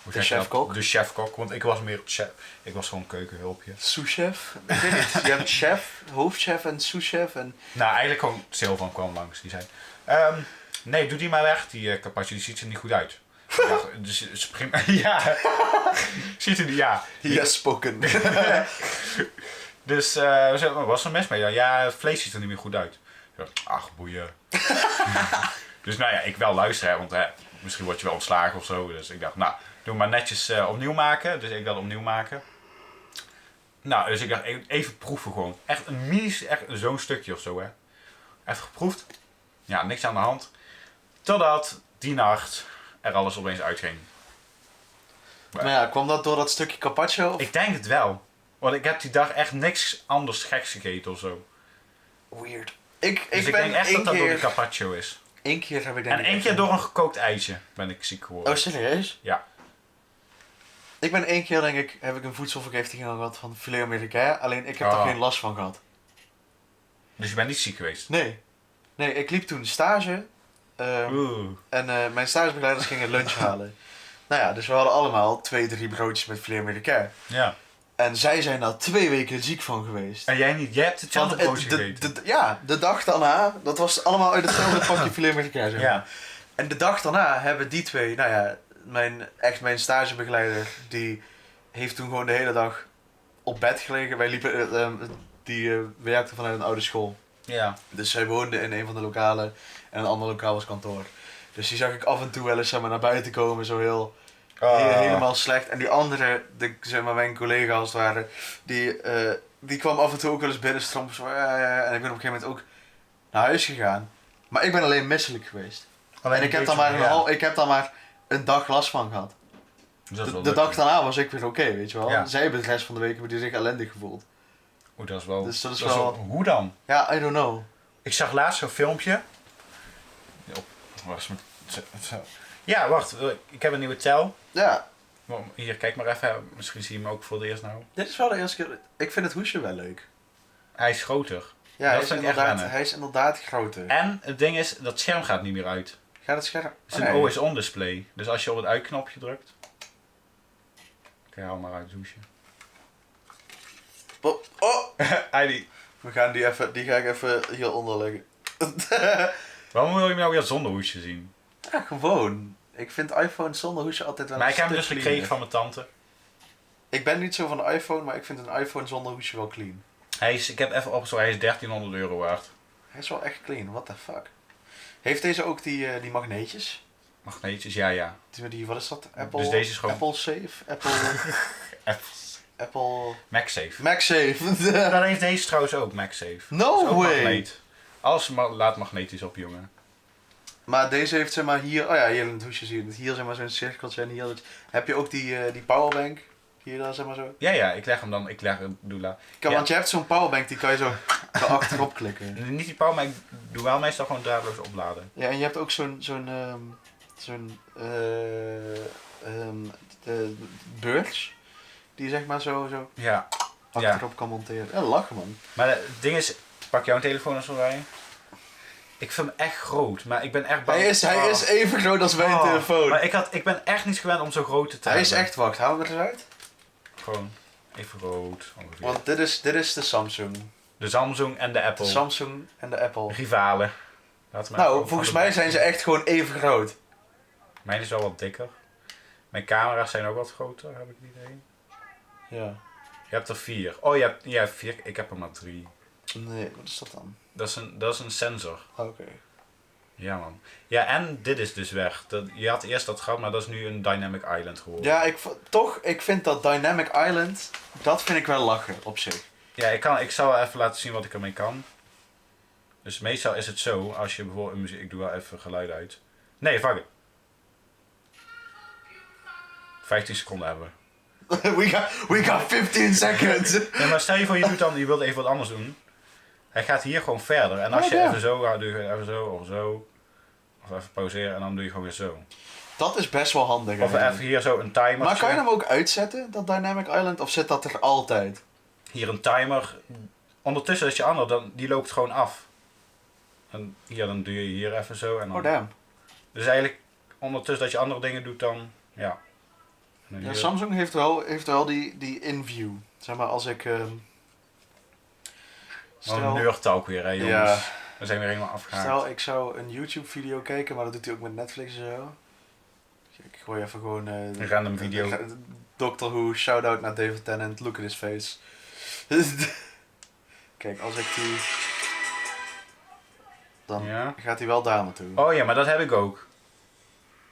Hoe De zeg je dat? chefkok? De chefkok, want ik was meer chef. Ik was gewoon keukenhulpje. Souschef? Ik weet niet. Je hebt chef, hoofdchef en souschef en... Nou, eigenlijk gewoon Silvan kwam langs. Die zei, nee, doe die maar weg. Die carpaccio, die ziet er niet goed uit. Ik dacht, dus is prima. Ja. Ziet er niet, ja. Yes, spoken. Dus we zeiden, wat was er mis mee? Ja, het vlees ziet er niet meer goed uit. Ik dacht, ach, boeien. Dus nou ja, ik wel luisteren, want misschien word je wel ontslagen of zo. Dus ik dacht, nou, doe maar netjes opnieuw maken. Dus ik dat opnieuw maken. Nou, dus ik dacht, even proeven gewoon. Echt een echt zo'n stukje of zo, hè. Even geproefd. Ja, niks aan de hand. Totdat die nacht er alles opeens uitging. Maar ja, kwam dat door dat stukje carpaccio? Of? Ik denk het wel. Want ik heb die dag echt niks anders geks gegeten of zo. Weird. Dus Ik ik ben denk echt één dat dat door de keer... carpaccio is. Eén keer heb ik denk En ik één echt keer door een gekookt ijsje ben ik ziek geworden. Oh, serieus? Ja. Ik ben één keer, denk ik, heb ik een voedselvergiftiging gehad van filet américain. Alleen ik heb Oh. er geen last van gehad. Dus je bent niet ziek geweest? Nee. Nee, ik liep toen stage. Oeh. En mijn stagebegeleiders gingen lunch halen. Nou ja, dus we hadden allemaal 2-3 broodjes met filet américain. Ja. En zij zijn daar 2 weken ziek van geweest. En jij niet? Jij hebt hetzelfde Want broodje gegeten. ja, de dag daarna, dat was allemaal uit hetzelfde pakje filet américain. Zeg maar. Ja. En de dag daarna hebben die twee, nou ja, mijn stagebegeleider, die heeft toen gewoon de hele dag op bed gelegen. Wij liepen, die werkte vanuit een oude school. Ja. Dus zij woonde in een van de lokalen en een ander lokaal was kantoor. Dus die zag ik af en toe wel eens zeg maar, naar buiten komen, zo helemaal slecht. En die andere, zeg maar, mijn collega als het ware, die kwam af en toe ook wel eens binnenstrompers. En ik ben op een gegeven moment ook naar huis gegaan. Maar ik ben alleen misselijk geweest. Alleen En ik heb daar maar een dag last van gehad. Dat is wel De leuk. dag daarna was ik weer oké, weet je wel. Ja. Zij hebben de rest van de week hebben die zich ellendig gevoeld. Oeh, dat is wel... Dus dat is wel- Hoe dan? Ja, I don't know. Ik zag laatst zo'n filmpje. Ja, wacht. Ik heb een nieuwe tel. Ja, Hier, kijk maar even. Misschien zie je hem ook voor het eerst nou. Dit is wel de eerste keer. Ik vind het hoesje wel leuk. Hij is groter. Ja, Dat vind ik echt wennen. hij is inderdaad groter. En het ding is, dat scherm gaat niet meer uit. Gaat het scherm? Het is een always-on display. Dus als je op het uitknopje drukt... Oké, haal maar uit het hoesje. Oh! Heidi. We gaan die ga ik even hieronder leggen. Waarom wil je me nou weer zonder hoesje zien? Ja, gewoon. Ik vind iPhone zonder hoesje altijd wel Maar een ik heb hem stuk dus gekregen cleaner. van mijn tante. Ik ben niet zo van de iPhone, maar ik vind een iPhone zonder hoesje wel clean. Ik heb even opgezocht, hij is €1300 waard. Hij is wel echt clean, what the fuck. Heeft deze ook die magneetjes? Magneetjes, ja. Wat is dat? Apple, Dus deze is gewoon- Apple Safe? Apple... MagSafe. MagSafe. Dat heeft deze trouwens ook, MagSafe. No Dat is ook way. magneet. Alles laat magnetisch op, jongen. Maar deze heeft zeg maar hier... Oh ja, hier in het hoesje zie je het. Hier zeg maar zo'n cirkeltje en hier... Heb je ook die powerbank? Hier daar zeg maar zo. Ja, ik leg hem dan, doe Ja. Want je hebt zo'n powerbank, die kan je zo achterop klikken. Niet die power, maar ik doe wel meestal gewoon draadloos opladen. Ja, en je hebt ook zo'n beurts. Die zeg maar zo Ja. achterop kan monteren. Ja, lachen man. Maar het ding is, pak jouw telefoon eens erbij. Ik vind hem echt groot, maar ik ben echt bang. Hij is even groot als mijn telefoon. Maar ik ben echt niet gewend om zo groot te Hij is hebben. echt, wacht, hou hem er eens uit. Gewoon even groot ongeveer. Want dit is de Samsung. De Samsung en de Apple. De Samsung en de Apple. Rivalen. Laten we maar Nou, gewoon volgens van de- mij zijn ze echt gewoon even groot. Mijn is wel wat dikker. Mijn camera's zijn ook wat groter, heb ik het idee. Ja. Je hebt er 4. Oh, je hebt 4. Ik heb er maar 3. Nee, wat is dat dan? Dat is een sensor. Oké. Ja, man. Ja, en dit is dus weg. Je had eerst dat gehad, maar dat is nu een Dynamic Island geworden. Ja, ik vind dat Dynamic Island, dat vind ik wel lachen op zich. Ja, ik zal even laten zien wat ik ermee kan. Dus meestal is het zo, als je bijvoorbeeld muziek... Ik doe wel even geluid uit. Nee, fuck it. 15 seconden hebben we. we got 15 seconds. Ja, maar stel je voor, je wilt even wat anders doen. Hij gaat hier gewoon verder. En als je ja. even zo gaat, doe je even zo of zo. Of even pauzeren en dan doe je gewoon weer zo. Dat is best wel handig. Of hè. even hier zo een timer. Maar kan je hem ook uitzetten, dat Dynamic Island, of zit dat er altijd? Hier een timer. Ondertussen is je ander, die loopt gewoon af. En hier, dan doe je hier even zo. En dan... Oh damn. Dus eigenlijk ondertussen dat je andere dingen doet dan, ja. En dan Ja, hier- Samsung heeft wel die in-view. Zeg maar als ik... Oh, nerdtalk weer, hè jongens. Ja. We zijn weer helemaal afgehaakt. Stel, ik zou een YouTube video kijken, maar dat doet hij ook met Netflix en zo. Ik gooi even gewoon... Een random video. Doctor Who, shout-out naar David Tennant, look at his face. Kijk, als ik die... Dan Ja. gaat hij wel daar naartoe. Oh ja, maar dat heb ik ook.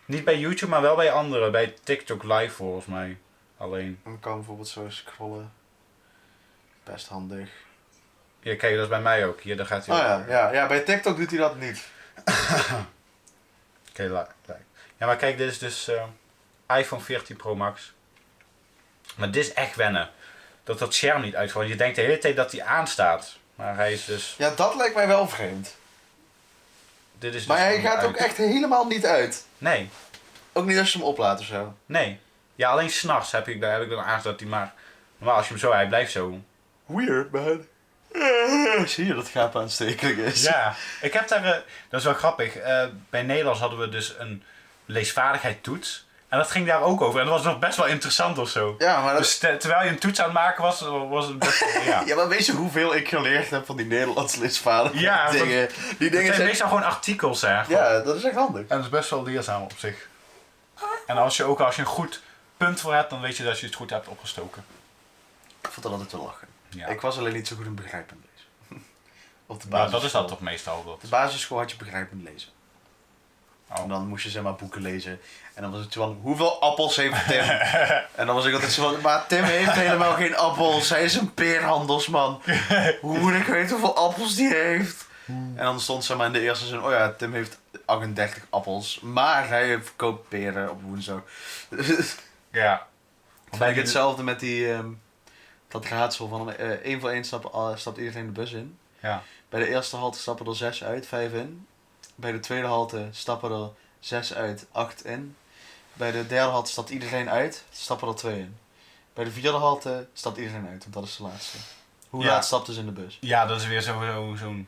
Niet bij YouTube, maar wel bij anderen. Bij TikTok live volgens mij. Alleen. Dan kan bijvoorbeeld zo scrollen. Best handig. Ja, kijk, dat is bij mij ook. Hier, daar gaat hij Oh ook. ja, bij TikTok doet hij dat niet. Oké, ja, maar kijk, dit is dus iPhone 14 Pro Max. Maar dit is echt wennen. Dat scherm niet uitvalt. Je denkt de hele tijd dat hij aanstaat. Maar hij is dus... Ja, dat lijkt mij wel vreemd. Dit is Maar dus hij gewoon gaat ook uit. echt helemaal niet uit. Nee, Ook niet als je hem oplaadt of zo. nee. Ja, alleen s'nachts heb ik dan aangezet dat hij maar... Normaal als je hem zo, hij blijft zo. Weird, man. Zie je dat gaap aanstekelijk is? Ja, ik heb daar... dat is wel grappig. Bij Nederlands hadden we dus een leesvaardigheid toets. En dat ging daar ook over. En dat was nog best wel interessant of zo. Ja, maar dat... Dus terwijl je een toets aan het maken was het best wel... Ja. Ja, maar weet je hoeveel ik geleerd heb van die Nederlands leesvaardigheid Ja, dingen? Die Het dingen zijn zijn... meestal gewoon artikels, hè. Ja, dat is echt handig. En dat is best wel leerzaam op zich. En als je een goed punt voor hebt, dan weet je dat je het goed hebt opgestoken. Ik vond dat altijd te lachen. Ja. Ik was alleen niet zo goed in begrijpend lezen. Op de Nou, basisschool. dat is dat toch meestal. Op de Dat... basisschool had je begrijpend lezen. Oh. En dan moest je zeg maar boeken lezen. En dan was het zo van, hoeveel appels heeft Tim? En dan was ik altijd zo van, maar Tim heeft helemaal geen appels. Hij is een peerhandelsman. Hoe moet ik weten hoeveel appels die heeft? En dan stond zeg maar in de eerste zin, oh ja, Tim heeft 38 appels. Maar hij verkoopt peren op woensdag. Ja. Vind ik hetzelfde met die, dat raadsel van 1 voor 1 stapt iedereen de bus in. Ja. Bij de eerste halte stappen er 6 uit, 5 in. Bij de tweede halte stappen er 6 uit, 8 in. Bij de derde halte stapt iedereen uit, stappen er 2 in. Bij de vierde halte stapt iedereen uit, want dat is de laatste. Hoe Ja. laat stapten ze in de bus? Ja, dat is weer zo'n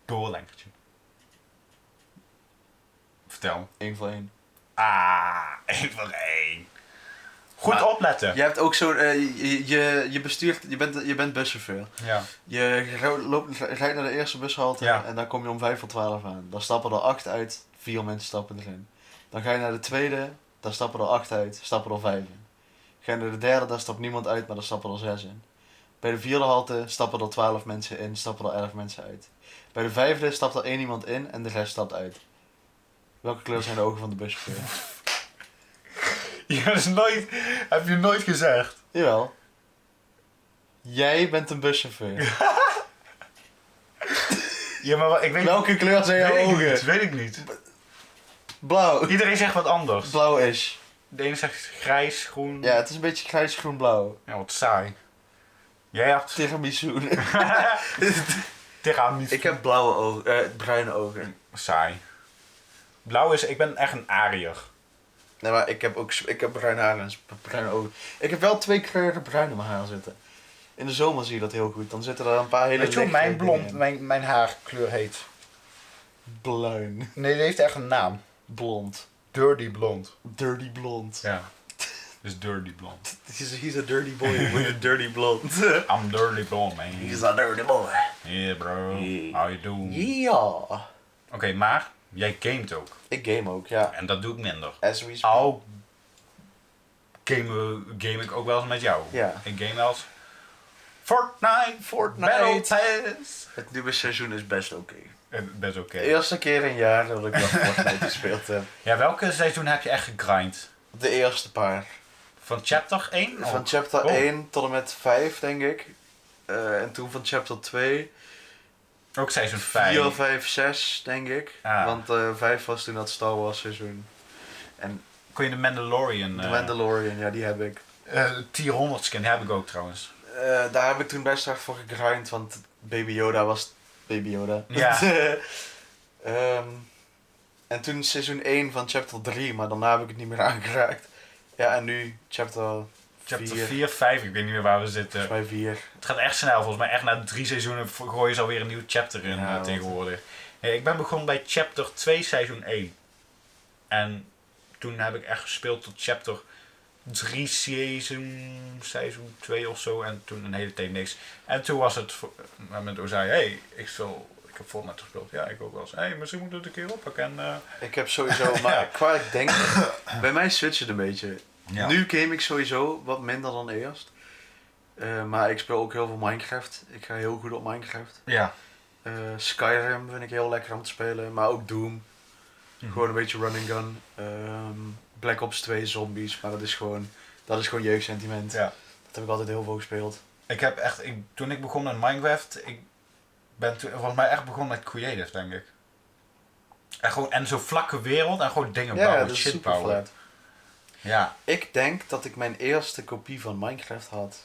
doorlenkertje. Vertel. 1 voor 1. 1 voor 1. Goed Maar opletten. Je hebt ook zo'n, je bestuurt, je bent buschauffeur. Ja. Je rijdt naar de eerste bushalte Ja. en dan kom je om 5 voor 12 aan. Dan stappen er 8 uit, 4 mensen stappen erin. Dan ga je naar de tweede, dan stappen er 8 uit, stappen er 5 in. Ga je naar de derde, dan stapt niemand uit, maar dan stappen er 6 in. Bij de vierde halte stappen er 12 mensen in, stappen er 11 mensen uit. Bij de vijfde stapt er 1 iemand in en de rest stapt uit. Welke kleur zijn de ogen van de buschauffeur? Ja, dat is nooit... Heb je nooit gezegd. Jawel. Jij bent een buschauffeur. Ja, maar ik weet... Welke kleur zijn jouw weet ik ogen? niet, weet ik niet. Blauw. Iedereen zegt wat anders. Blauw is. De ene zegt grijs, groen. Ja, het is een beetje grijs, groen, blauw. Ja, wat saai. Jij hebt... Tiramisu. Tiramisu. Ik heb blauwe ogen, bruine ogen. Saai. Blauw is... Ik ben echt een Ariër. Nee, maar ik heb bruin haar en bruine ogen. Ik heb wel 2 kleuren bruin in mijn haar zitten. In de zomer zie je dat heel goed. Dan zitten er een paar hele Weet je hoe lichte mijn blond, dingen in. mijn haarkleur heet? Bruin. Nee, die heeft echt een naam. Blond. Dirty blond. Dirty blond. Ja. Dus dirty blond. He's a dirty boy with a dirty blonde. I'm dirty blond, man. He's a dirty boy. Yeah, bro. Yeah. How you doing? Ja. Oké, maar jij gamet ook. Ik game ook, ja. En dat doe ik minder. As we speak. Al game ik ook wel eens met jou. Ja. Ik game wel eens Fortnite. Battle Pass. Het nieuwe seizoen is best oké. Best oké. De eerste keer in een jaar dat ik nog Fortnite gespeeld heb. Ja, welke seizoen heb je echt gegrind? De eerste paar. Van chapter 1? Van chapter Oh. 1 tot en met 5, denk ik. En toen van chapter 2. Ook seizoen 5. 4, 5, 6, denk ik. Ah. Want 5 was toen dat Star Wars seizoen. En Kon je de Mandalorian... The Mandalorian, ja, die heb ik. Tier 100 skin heb ik ook trouwens. Daar heb ik toen best hard voor gegrind, want Baby Yoda was Baby Yoda. Ja. En toen seizoen 1 van chapter 3, maar daarna heb ik het niet meer aangeraakt. Ja, en nu chapter 4, 5, ik weet niet meer waar we zitten. bij 4. Het gaat echt snel volgens mij. Echt na 3 seizoenen gooien ze alweer een nieuw chapter in Ja, tegenwoordig. Ja, ik ben begonnen bij chapter 2 seizoen 1. En toen heb ik echt gespeeld tot chapter 3 seizoen 2 of zo. En toen een hele tijd niks. En toen was het met Ozai, hey, ik heb Fortnite gespeeld. Ja, ik ook wel eens. Hey, misschien moet ik het een keer oppakken. En, Ik heb sowieso, maar qua ik denk, bij mij switcht het een beetje. ja. Nu game ik sowieso wat minder dan eerst. Maar ik speel ook heel veel Minecraft. Ik ga heel goed op Minecraft. Ja. Skyrim vind ik heel lekker om te spelen, maar ook Doom. Mhm. Gewoon een beetje run and gun. Black Ops 2 zombies, maar dat is gewoon jeugdsentiment. Ja. Dat heb ik altijd heel veel gespeeld. Ik heb echt, toen ik begon met Minecraft, ik ben toen volgens mij echt begonnen met creative, denk ik. En gewoon, en zo'n vlakke wereld en gewoon dingen Ja, bouwen, dat is shit super bouwen. flat. Ja. Ik denk dat ik mijn eerste kopie van Minecraft had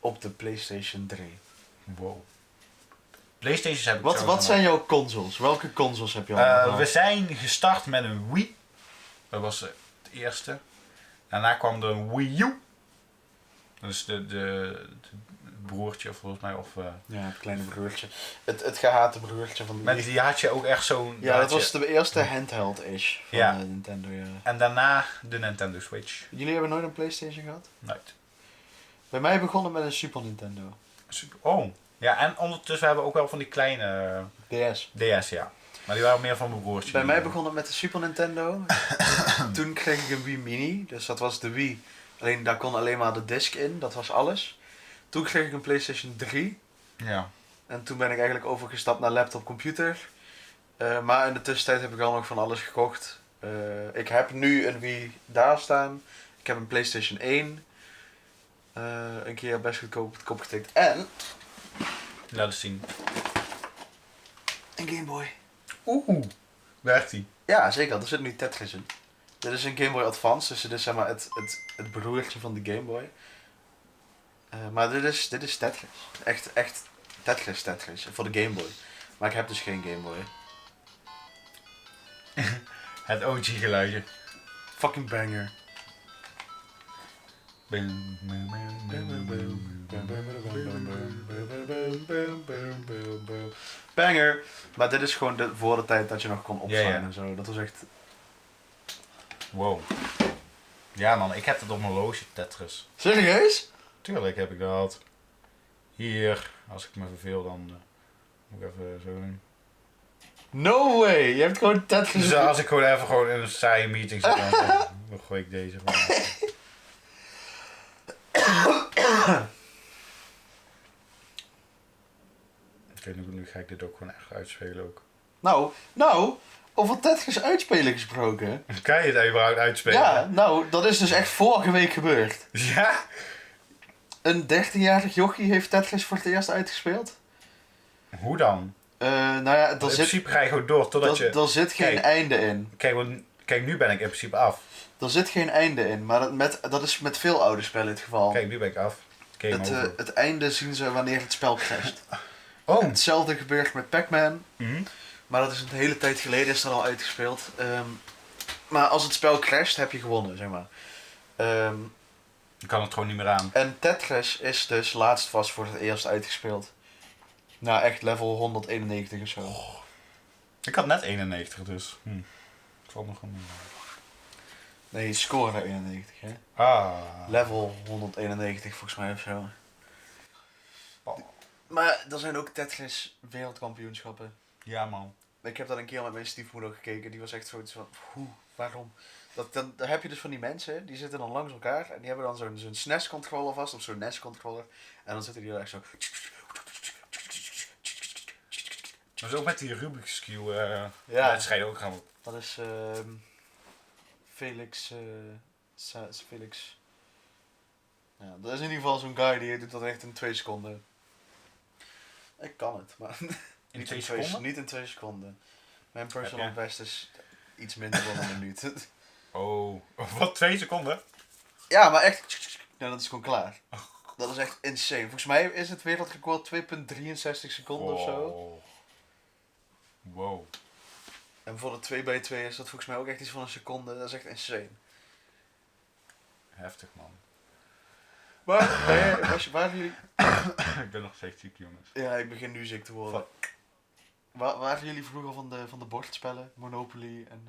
op de PlayStation 3. Wow. PlayStations heb ik Wat sowieso zijn jouw consoles? Welke consoles heb je allemaal? nog. We zijn gestart met een Wii. Dat was het eerste. Daarna kwam er een Wii U. Dat is de broertje volgens mij. Of, Ja, het kleine broertje. Het gehate broertje van de maar Wii. die had je ook echt zo'n... Ja, dat was de eerste handheld-ish van Ja. Nintendo, ja. En daarna de Nintendo Switch. Jullie hebben nooit een PlayStation gehad? Nooit. Bij mij begonnen met een Super Nintendo. Super. Oh. Ja, en ondertussen hebben we ook wel van die kleine DS. DS, ja. Maar die waren meer van mijn broertje. Bij mij begon het met de Super Nintendo. Toen kreeg ik een Wii Mini, dus dat was de Wii. Alleen daar kon alleen maar de disc in, dat was alles. Toen kreeg ik een PlayStation 3. Ja. En toen ben ik eigenlijk overgestapt naar laptop computer. Maar in de tussentijd heb ik al nog van alles gekocht. Ik heb nu een Wii daar staan. Ik heb een PlayStation 1. Een keer best goedkoop op de kop getikt. En Laat eens zien. een Game Boy. Oeh. Werkt die? Ja, zeker. Er zit nu Tetris in. Dit is een Game Boy Advance, dus dit is zeg maar het broertje van de Game Boy. Maar dit is Tetris. Echt Tetris voor de Game Boy. Maar ik heb dus geen Game Boy. Het OG geluidje. Fucking banger. Banger. Maar dit is gewoon voor de tijd dat je nog kon opslaan Ja. en zo. Dat was echt... Wow. Ja man, ik heb het op mijn horloge Tetris. Serieus? Tuurlijk heb ik dat. Hier, als ik me verveel dan moet ik even zo doen. No way! Je hebt gewoon Tetris. Dus als ik gewoon even in een saaie meeting zit, dan gooi ik deze gewoon. Oké, nu ga ik dit ook gewoon echt uitspelen ook. Nou, over Tetris uitspelen gesproken. Kan je het überhaupt uitspelen? Ja, nou, dat is dus echt vorige week gebeurd. Ja? Een 13-jarig jochie heeft Tetris voor het eerst uitgespeeld. Hoe dan? Nou ja, In principe ga je gewoon door totdat je... er zit geen Kijk. einde in. Kijk, nu ben ik in principe af. Er zit geen einde in, maar dat is met veel oude spellen het geval. Kijk, nu ben ik af. Game over. Het einde zien ze wanneer het spel crasht. Oh! Hetzelfde gebeurt met Pac-Man, Mhm. maar dat is een hele tijd geleden, is dat al uitgespeeld. Maar als het spel crasht, heb je gewonnen, zeg maar. Ik kan het gewoon niet meer aan. En Tetris is dus laatst vast voor het eerst uitgespeeld. Nou, echt level 191 of zo. Ik had net 91, dus... Ik zal nog een... Nee, score 91, hè. Ah. Level 191 volgens mij of zo. Maar er zijn ook Tetris wereldkampioenschappen. Ja, man. Ik heb dat een keer met mijn stiefmoeder gekeken. Die was echt zoiets van, waarom? Dan heb je dus van die mensen, die zitten dan langs elkaar. En die hebben dan zo'n SNES-controller vast, of zo'n NES-controller. En dan zitten die er echt zo... Maar zo met die Rubik's Cube Ja. wedstrijden ook gaan. Dat is Felix... Felix... Ja, dat is in ieder geval zo'n guy die doet dat echt in 2 seconden. Ik kan het, maar... In 2 seconden? Niet in 2 seconden. Mijn personal Heb best is iets minder dan een minuut. Oh. Wat? 2 seconden? Ja, maar echt... Ja, dat is gewoon klaar. Dat is echt insane. Volgens mij is het wereldrecord 2,63 seconden of zo. Oh. Wow. En voor de 2x2 is dat volgens mij ook echt iets van een seconde. Dat is echt insane. Heftig, man. Maar, waren jullie... Ik ben nog steeds ziek, jongens. Ja, ik begin nu ziek te worden. Waren jullie vroeger van de bordspellen? Monopoly en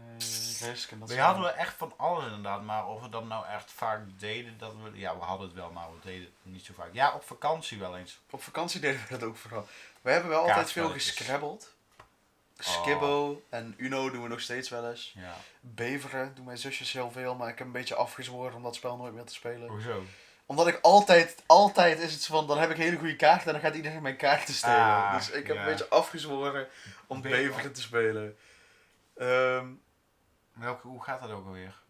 Risk en dat We soort hadden dingen? wel echt van alles inderdaad, maar of we dat nou echt vaak deden, dat we... Ja, we hadden het wel, maar we deden het niet zo vaak. Ja, op vakantie wel eens. Op vakantie deden we dat ook vooral. We hebben wel altijd veel Kaartspelletjes. gescrabbeld. Skibbo en Uno doen we nog steeds wel eens. Ja. Beveren doen mijn zusjes heel veel, maar ik heb een beetje afgezworen om dat spel nooit meer te spelen. Hoezo? Omdat ik altijd is het zo van, dan heb ik hele goede kaarten en dan gaat iedereen mijn kaarten stelen. Ah, Dus ik heb ja. een beetje afgezworen om Beveren te spelen. Hoe gaat dat ook alweer?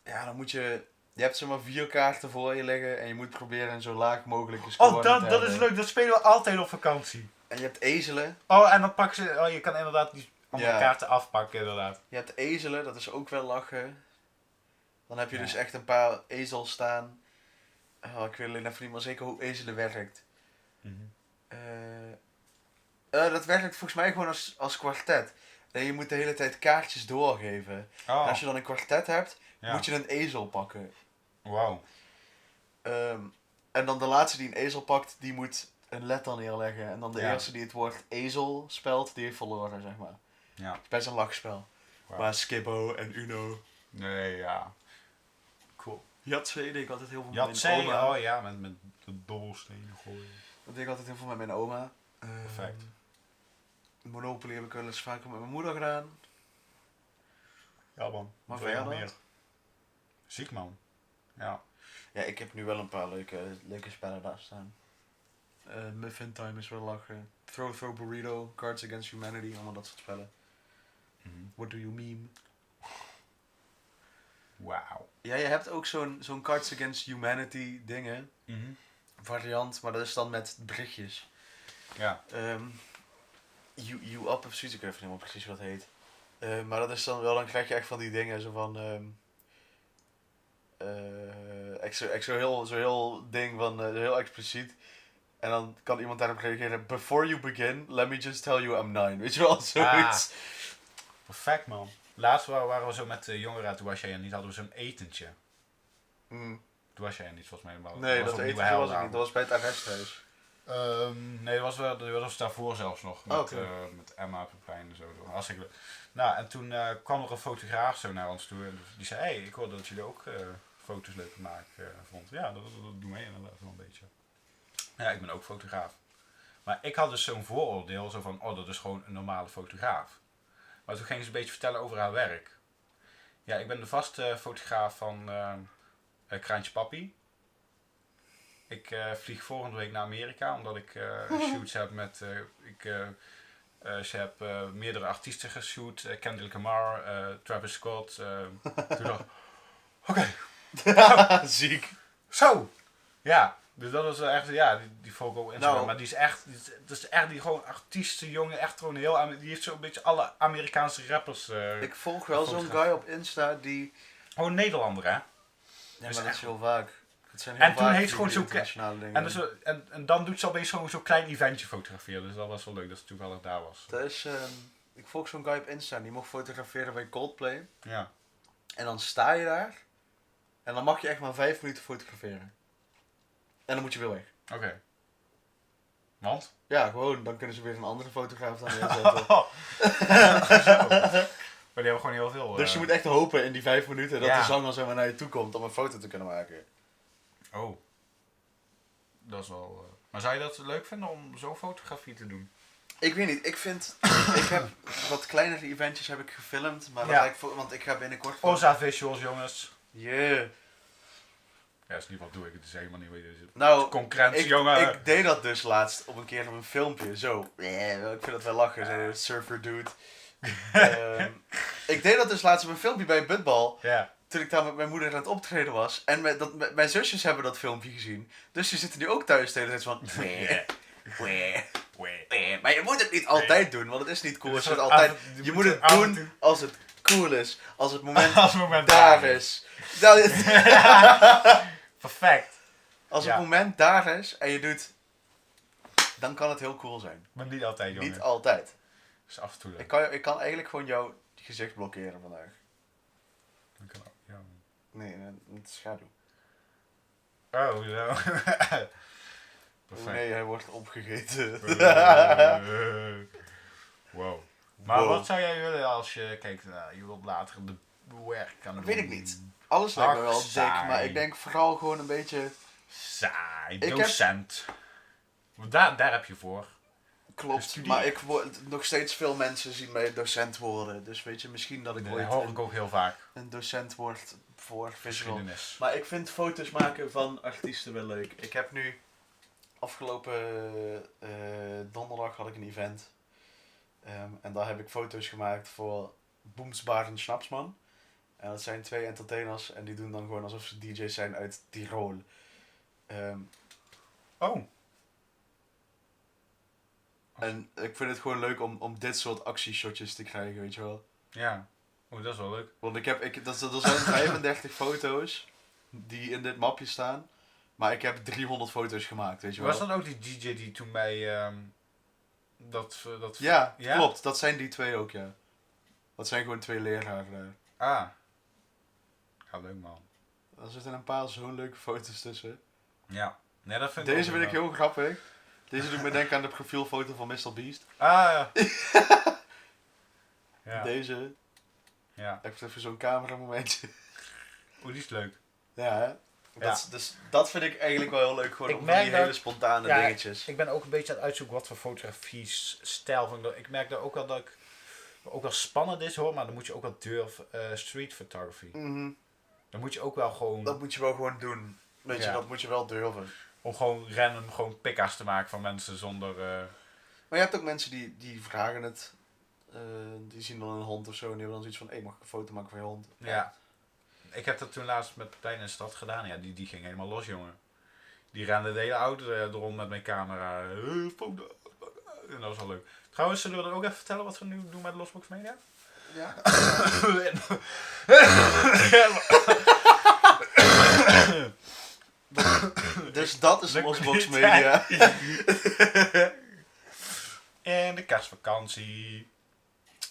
Ja, dan moet je hebt zeg maar 4 kaarten voor je liggen en je moet proberen een zo laag mogelijke score te hebben. dat is leuk. Dat spelen we altijd op vakantie. En je hebt ezelen. Oh, en dan pakken ze... Oh, je kan inderdaad die andere Ja. kaarten afpakken, inderdaad. Je hebt ezelen, dat is ook wel lachen. Dan heb je Ja. dus echt een paar ezels staan. Oh, ik weet alleen even niet meer zeker hoe ezelen werkt. Dat werkt volgens mij gewoon als kwartet. En je moet de hele tijd kaartjes doorgeven. Oh, En als je dan een kwartet hebt, ja. moet je een ezel pakken. Wauw. En dan de laatste die een ezel pakt, die moet een letter neerleggen. En dan de Ja. eerste die het woord ezel spelt, die heeft verloren, zeg maar. Ja. Het is best een lachspel. Wauw. Maar Skibbo en Uno. Nee, ja. Cool. Yatzee deed ik altijd heel veel met Yatzee, mijn oma. oh ja, met de dobbelstenen gooien. Dat deed ik altijd heel veel met mijn oma. Perfect. Monopoly heb ik wel eens vaker met mijn moeder gedaan. Ja man. Maar Wil je nog verder? meer? Ziek man. Ja. Ja, ik heb nu wel een paar leuke spellen daar staan. Muffin Time is wel lachen. Throw Burrito, Cards Against Humanity, allemaal dat soort spellen. What do you meme? Wauw. Ja, je hebt ook zo'n Cards Against Humanity dingen, variant, maar dat is dan met berichtjes. Ja. You Up of zoiets, ik weet even niet meer precies wat het heet. Maar dat is dan wel, dan krijg je echt van die dingen, zo van... echt zo heel ding van, heel expliciet. En dan kan iemand daarop reageren, before you begin, let me just tell you I'm 9. Weet je wel, zoiets. Perfect man. Laatst waren we zo met de jongeren, toen was jij er niet, hadden we zo'n etentje. Mm. Toen was jij er niet, volgens mij. Maar Nee, was dat op eten Nieuwe was ik Helden. niet. Dat was bij het arresthuis. Nee, dat was daarvoor zelfs nog. Met, oké. met Emma, Pepijn en zo. Hartstikke leuk. Nou, en toen kwam er een fotograaf zo naar ons toe. En die zei, hey, ik hoorde dat jullie ook foto's leuk maken vonden. Ja, dat doen wij inderdaad wel een beetje. Ja, ik ben ook fotograaf. Maar ik had dus zo'n vooroordeel, zo van, oh, dat is gewoon een normale fotograaf. Maar toen ging ze een beetje vertellen over haar werk. Ja, ik ben de vaste fotograaf van Kraantje Papi. Ik vlieg volgende week naar Amerika, omdat ik shoots heb met... ze heb meerdere artiesten geshoot. Kendrick Lamar, Travis Scott. Toen dacht ik, oké. Ziek. Zo! Ja, dus dat was echt, ja, die volg ik op Instagram. Nou. Maar die is echt, dat is echt die gewoon artiestenjongen, echt gewoon heel, die heeft zo'n beetje alle Amerikaanse rappers. Ik volg wel zo'n fotograaf. guy op Insta die... Gewoon een Nederlander, hè? Ja, is maar dat echt- is heel vaak. Het zijn heel En toen vaak heeft ze gewoon die zo'n internationale dingen. En, dus, en dan doet ze opeens zo'n klein eventje fotograferen. Dus dat was wel leuk dat ze toevallig daar was. Dat is, ik volg zo'n guy op Insta die mocht fotograferen bij Coldplay. Ja. En dan sta je daar. En dan mag je echt maar 5 minuten fotograferen. En dan moet je weer weg. Oké. Want? Ja, gewoon. Dan kunnen ze weer een andere fotograaf dan neerzetten. Maar die hebben gewoon heel veel. Dus je moet echt hopen in die 5 minuten dat Ja. de zanger zeg maar naar je toe komt om een foto te kunnen maken. Oh. Dat is wel... Maar zou je dat leuk vinden om zo'n fotografie te doen? Ik weet niet, ik vind... ik heb wat kleinere eventjes heb ik gefilmd, maar dat Ja. lijkt want ik ga binnenkort... Oza Visuals, jongens. Yeah. Ja, is niet wat doe ik. Het is helemaal niet weet je. Nou, Concurrentie, jongen. ik deed dat dus laatst op een keer op een filmpje, zo. Ik vind dat wel lachen, zo'n surfer dude. Ik deed dat dus laatst op een filmpje bij Budbal. Ja. Toen ik daar met mijn moeder aan het optreden was. En mijn zusjes hebben dat filmpje gezien. Dus die zitten nu ook thuis de hele tijd van... Maar je moet het niet altijd doen, want het is niet cool als je het altijd... Je moet het doen als het cool is. Als het moment Als het moment daar is. Dat is- Perfect. Als het Ja. moment daar is en je doet... Dan kan het heel cool zijn. Maar niet altijd, jongen. Niet altijd. Dus af en toe. Ik kan eigenlijk gewoon jouw gezicht blokkeren vandaag. Dat kan ook, ja. Nee, met schaduw. Oh, zo. Oh Perfect. nee, hij wordt opgegeten. Wow. Maar Wow. wat zou jij willen als je kijkt, je wilt later de werk gaan doen? Weet ik niet. Alles lijkt me wel dik, saai. maar ik denk vooral gewoon een beetje... Saai, Ik heb- docent. Daar heb je voor. Klopt, Studie. maar ik word nog steeds veel mensen zien mij docent worden. Dus weet je, misschien dat ik Dat ooit hoor ik ook heel vaak. een docent word voor visual. Geschiedenis. Maar ik vind foto's maken van artiesten wel leuk. Ik heb nu afgelopen donderdag had ik een event. En daar heb ik foto's gemaakt voor Boemsbaar en Schnapsman. En dat zijn 2 entertainers en die doen dan gewoon alsof ze DJ's zijn uit Tirol. Oh. En ik vind het gewoon leuk om dit soort actieshotjes te krijgen, weet je wel. Ja. Oh, dat is wel leuk. Want er zijn 35 foto's die in dit mapje staan. Maar ik heb 300 foto's gemaakt, weet je wel. Was dat ook die DJ die toen bij Ja, Ja? klopt. Dat zijn die 2 ook, ja. Dat zijn gewoon 2 leraren daar. Ah. Ja, leuk man. Er zitten een paar zo'n leuke foto's tussen. Ja. Nee, dat vind Deze ook vind ik wel. heel grappig. Deze doet me denken aan de profielfoto van Mr. Beast. Ah, ja. Ja. Deze. Ja. Even zo'n cameramomentje. Oeh, die is leuk. Ja, hè? Dus dat vind ik eigenlijk wel heel leuk. Gewoon Ik om merk die dat- hele spontane Ja, dingetjes. Ik ben ook een beetje aan het uitzoeken wat voor fotografie-stijl vind ik. Ik merk dat ook wel dat ik ook wel spannend is hoor, maar dan moet je ook wel durven. Street photography. Mhm. Dan moet je ook wel gewoon, Dat moet je wel gewoon doen. Weet je, Ja. dat moet je wel durven. om gewoon random gewoon pikka's te maken van mensen zonder... Maar je hebt ook mensen die vragen het. Die zien dan een hond of zo en die hebben dan zoiets van, hé, mag ik een foto maken van je hond? Ja. Ik heb dat toen laatst met Pijn in de stad gedaan. Ja, die ging helemaal los, jongen. Die rende de hele auto erom met mijn camera. Foto. En dat was wel leuk. Trouwens, zullen we er ook even vertellen wat we nu doen met Losbox Media? Ja. Dus dat is Lukt me Losbox niet. Media. En de kerstvakantie.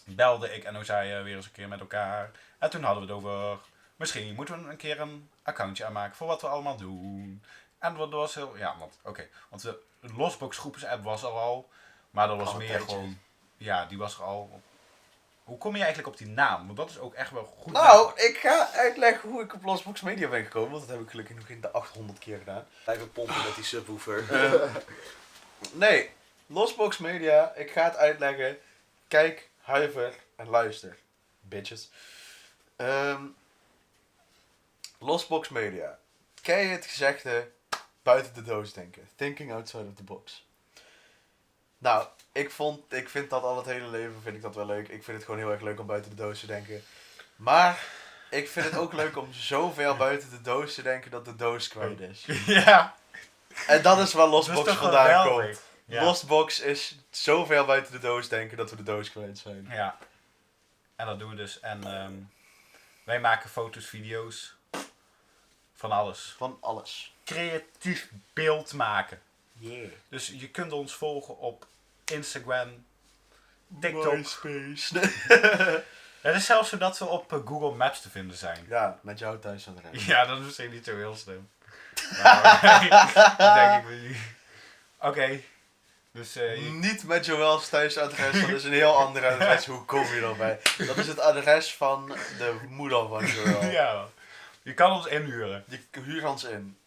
belde ik en Ozaya weer eens een keer met elkaar. En toen hadden we het over, misschien moeten we een keer een accountje aanmaken voor wat we allemaal doen. En dat was heel, ja, want de Losbox groepsapp was er al, maar dat was Al een meer tijdje. gewoon, ja, die was er al. Hoe kom je eigenlijk op die naam? Want dat is ook echt wel goed. Nou, ik ga uitleggen hoe ik op Losbox Media ben gekomen, want dat heb ik gelukkig nog in de 800 keer gedaan. Blijven pompen met die subwoofer. Nee, Losbox Media, ik ga het uitleggen. Kijk, huiver en luister. Bitches. Losbox Media. Ken je het gezegde buiten de doos denken? Thinking outside of the box. Nou, ik vind dat al het hele leven vind ik dat wel leuk. Ik vind het gewoon heel erg leuk om buiten de doos te denken. Maar ik vind het ook leuk om zoveel buiten de doos te denken dat de doos kwijt is. Ja. En dat is waar Dat is Losbox toch vandaan geweldig. komt. Ja. Losbox is zoveel buiten de doos denken dat we de doos kwijt zijn. Ja. En dat doen we dus. En wij maken foto's, video's. Van alles. Van alles. Creatief beeld maken. Yeah. Dus je kunt ons volgen op Instagram, TikTok. MySpace. Het is zelfs zo dat we op Google Maps te vinden zijn. Ja, met jouw thuisadres. Ja, dat is misschien niet zo heel slim. Maar, dat denk ik me niet. Oké. Dus Niet met Joël's thuisadres, dat is een heel ander adres. Hoe kom je erbij? Dat is het adres van de moeder van Joël. ja. Je kan ons inhuren. Je huurt ons in.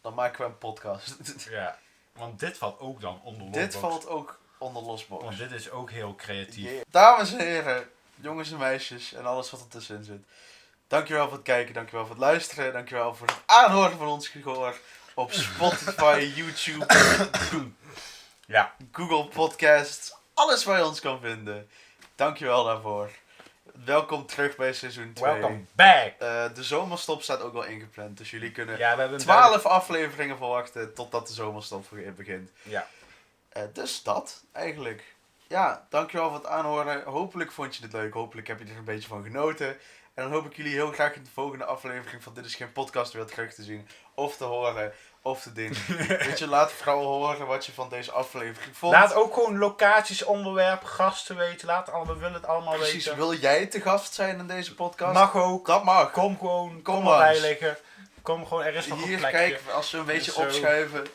Dan maken we een podcast. Ja. Want dit valt ook dan onder Dit Losbox. valt ook onder Losbox. Want dit is ook heel creatief. Yeah. Dames en heren, jongens en meisjes en alles wat er tussenin zit. Dankjewel voor het kijken, dankjewel voor het luisteren, dankjewel voor het aanhoren van ons gehoor op Spotify, YouTube, Ja. Google Podcasts, alles waar je ons kan vinden. Dankjewel daarvoor. Welkom terug bij seizoen 2. Welcome back. De zomerstop staat ook wel ingepland, dus jullie kunnen Ja, we hebben 12 afleveringen verwachten totdat de zomerstop begint. Ja. Dus dat, eigenlijk. Ja, dankjewel voor het aanhoren. Hopelijk vond je dit leuk. Hopelijk heb je er een beetje van genoten. En dan hoop ik jullie heel graag in de volgende aflevering van Dit is geen podcast weer terug te zien. Of te horen. Of te doen. Weet je, laat vooral horen wat je van deze aflevering vond. Laat ook gewoon locaties, onderwerpen, gasten weten. We willen het allemaal Precies, weten. wil jij te gast zijn in deze podcast? Mag ook. Dat mag. Kom gewoon, kom langs. erbij liggen. Kom gewoon, er is nog een Hier, plekje. kijk, als we een beetje Zo. opschuiven.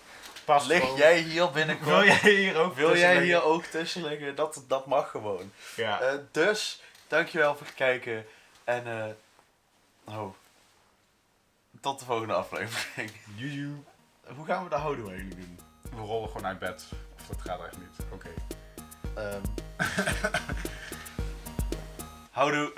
Past Lig gewoon. jij hier binnenkort? Wil jij hier ook Wil tussen jij liggen? hier ook tussen liggen? Dat mag gewoon. Ja. Dus, dankjewel voor het kijken. En, tot de volgende aflevering. Joejoe. Hoe gaan we de houdoe eigenlijk doen? We rollen gewoon uit bed. Of dat gaat echt niet. Oké. Houdoe.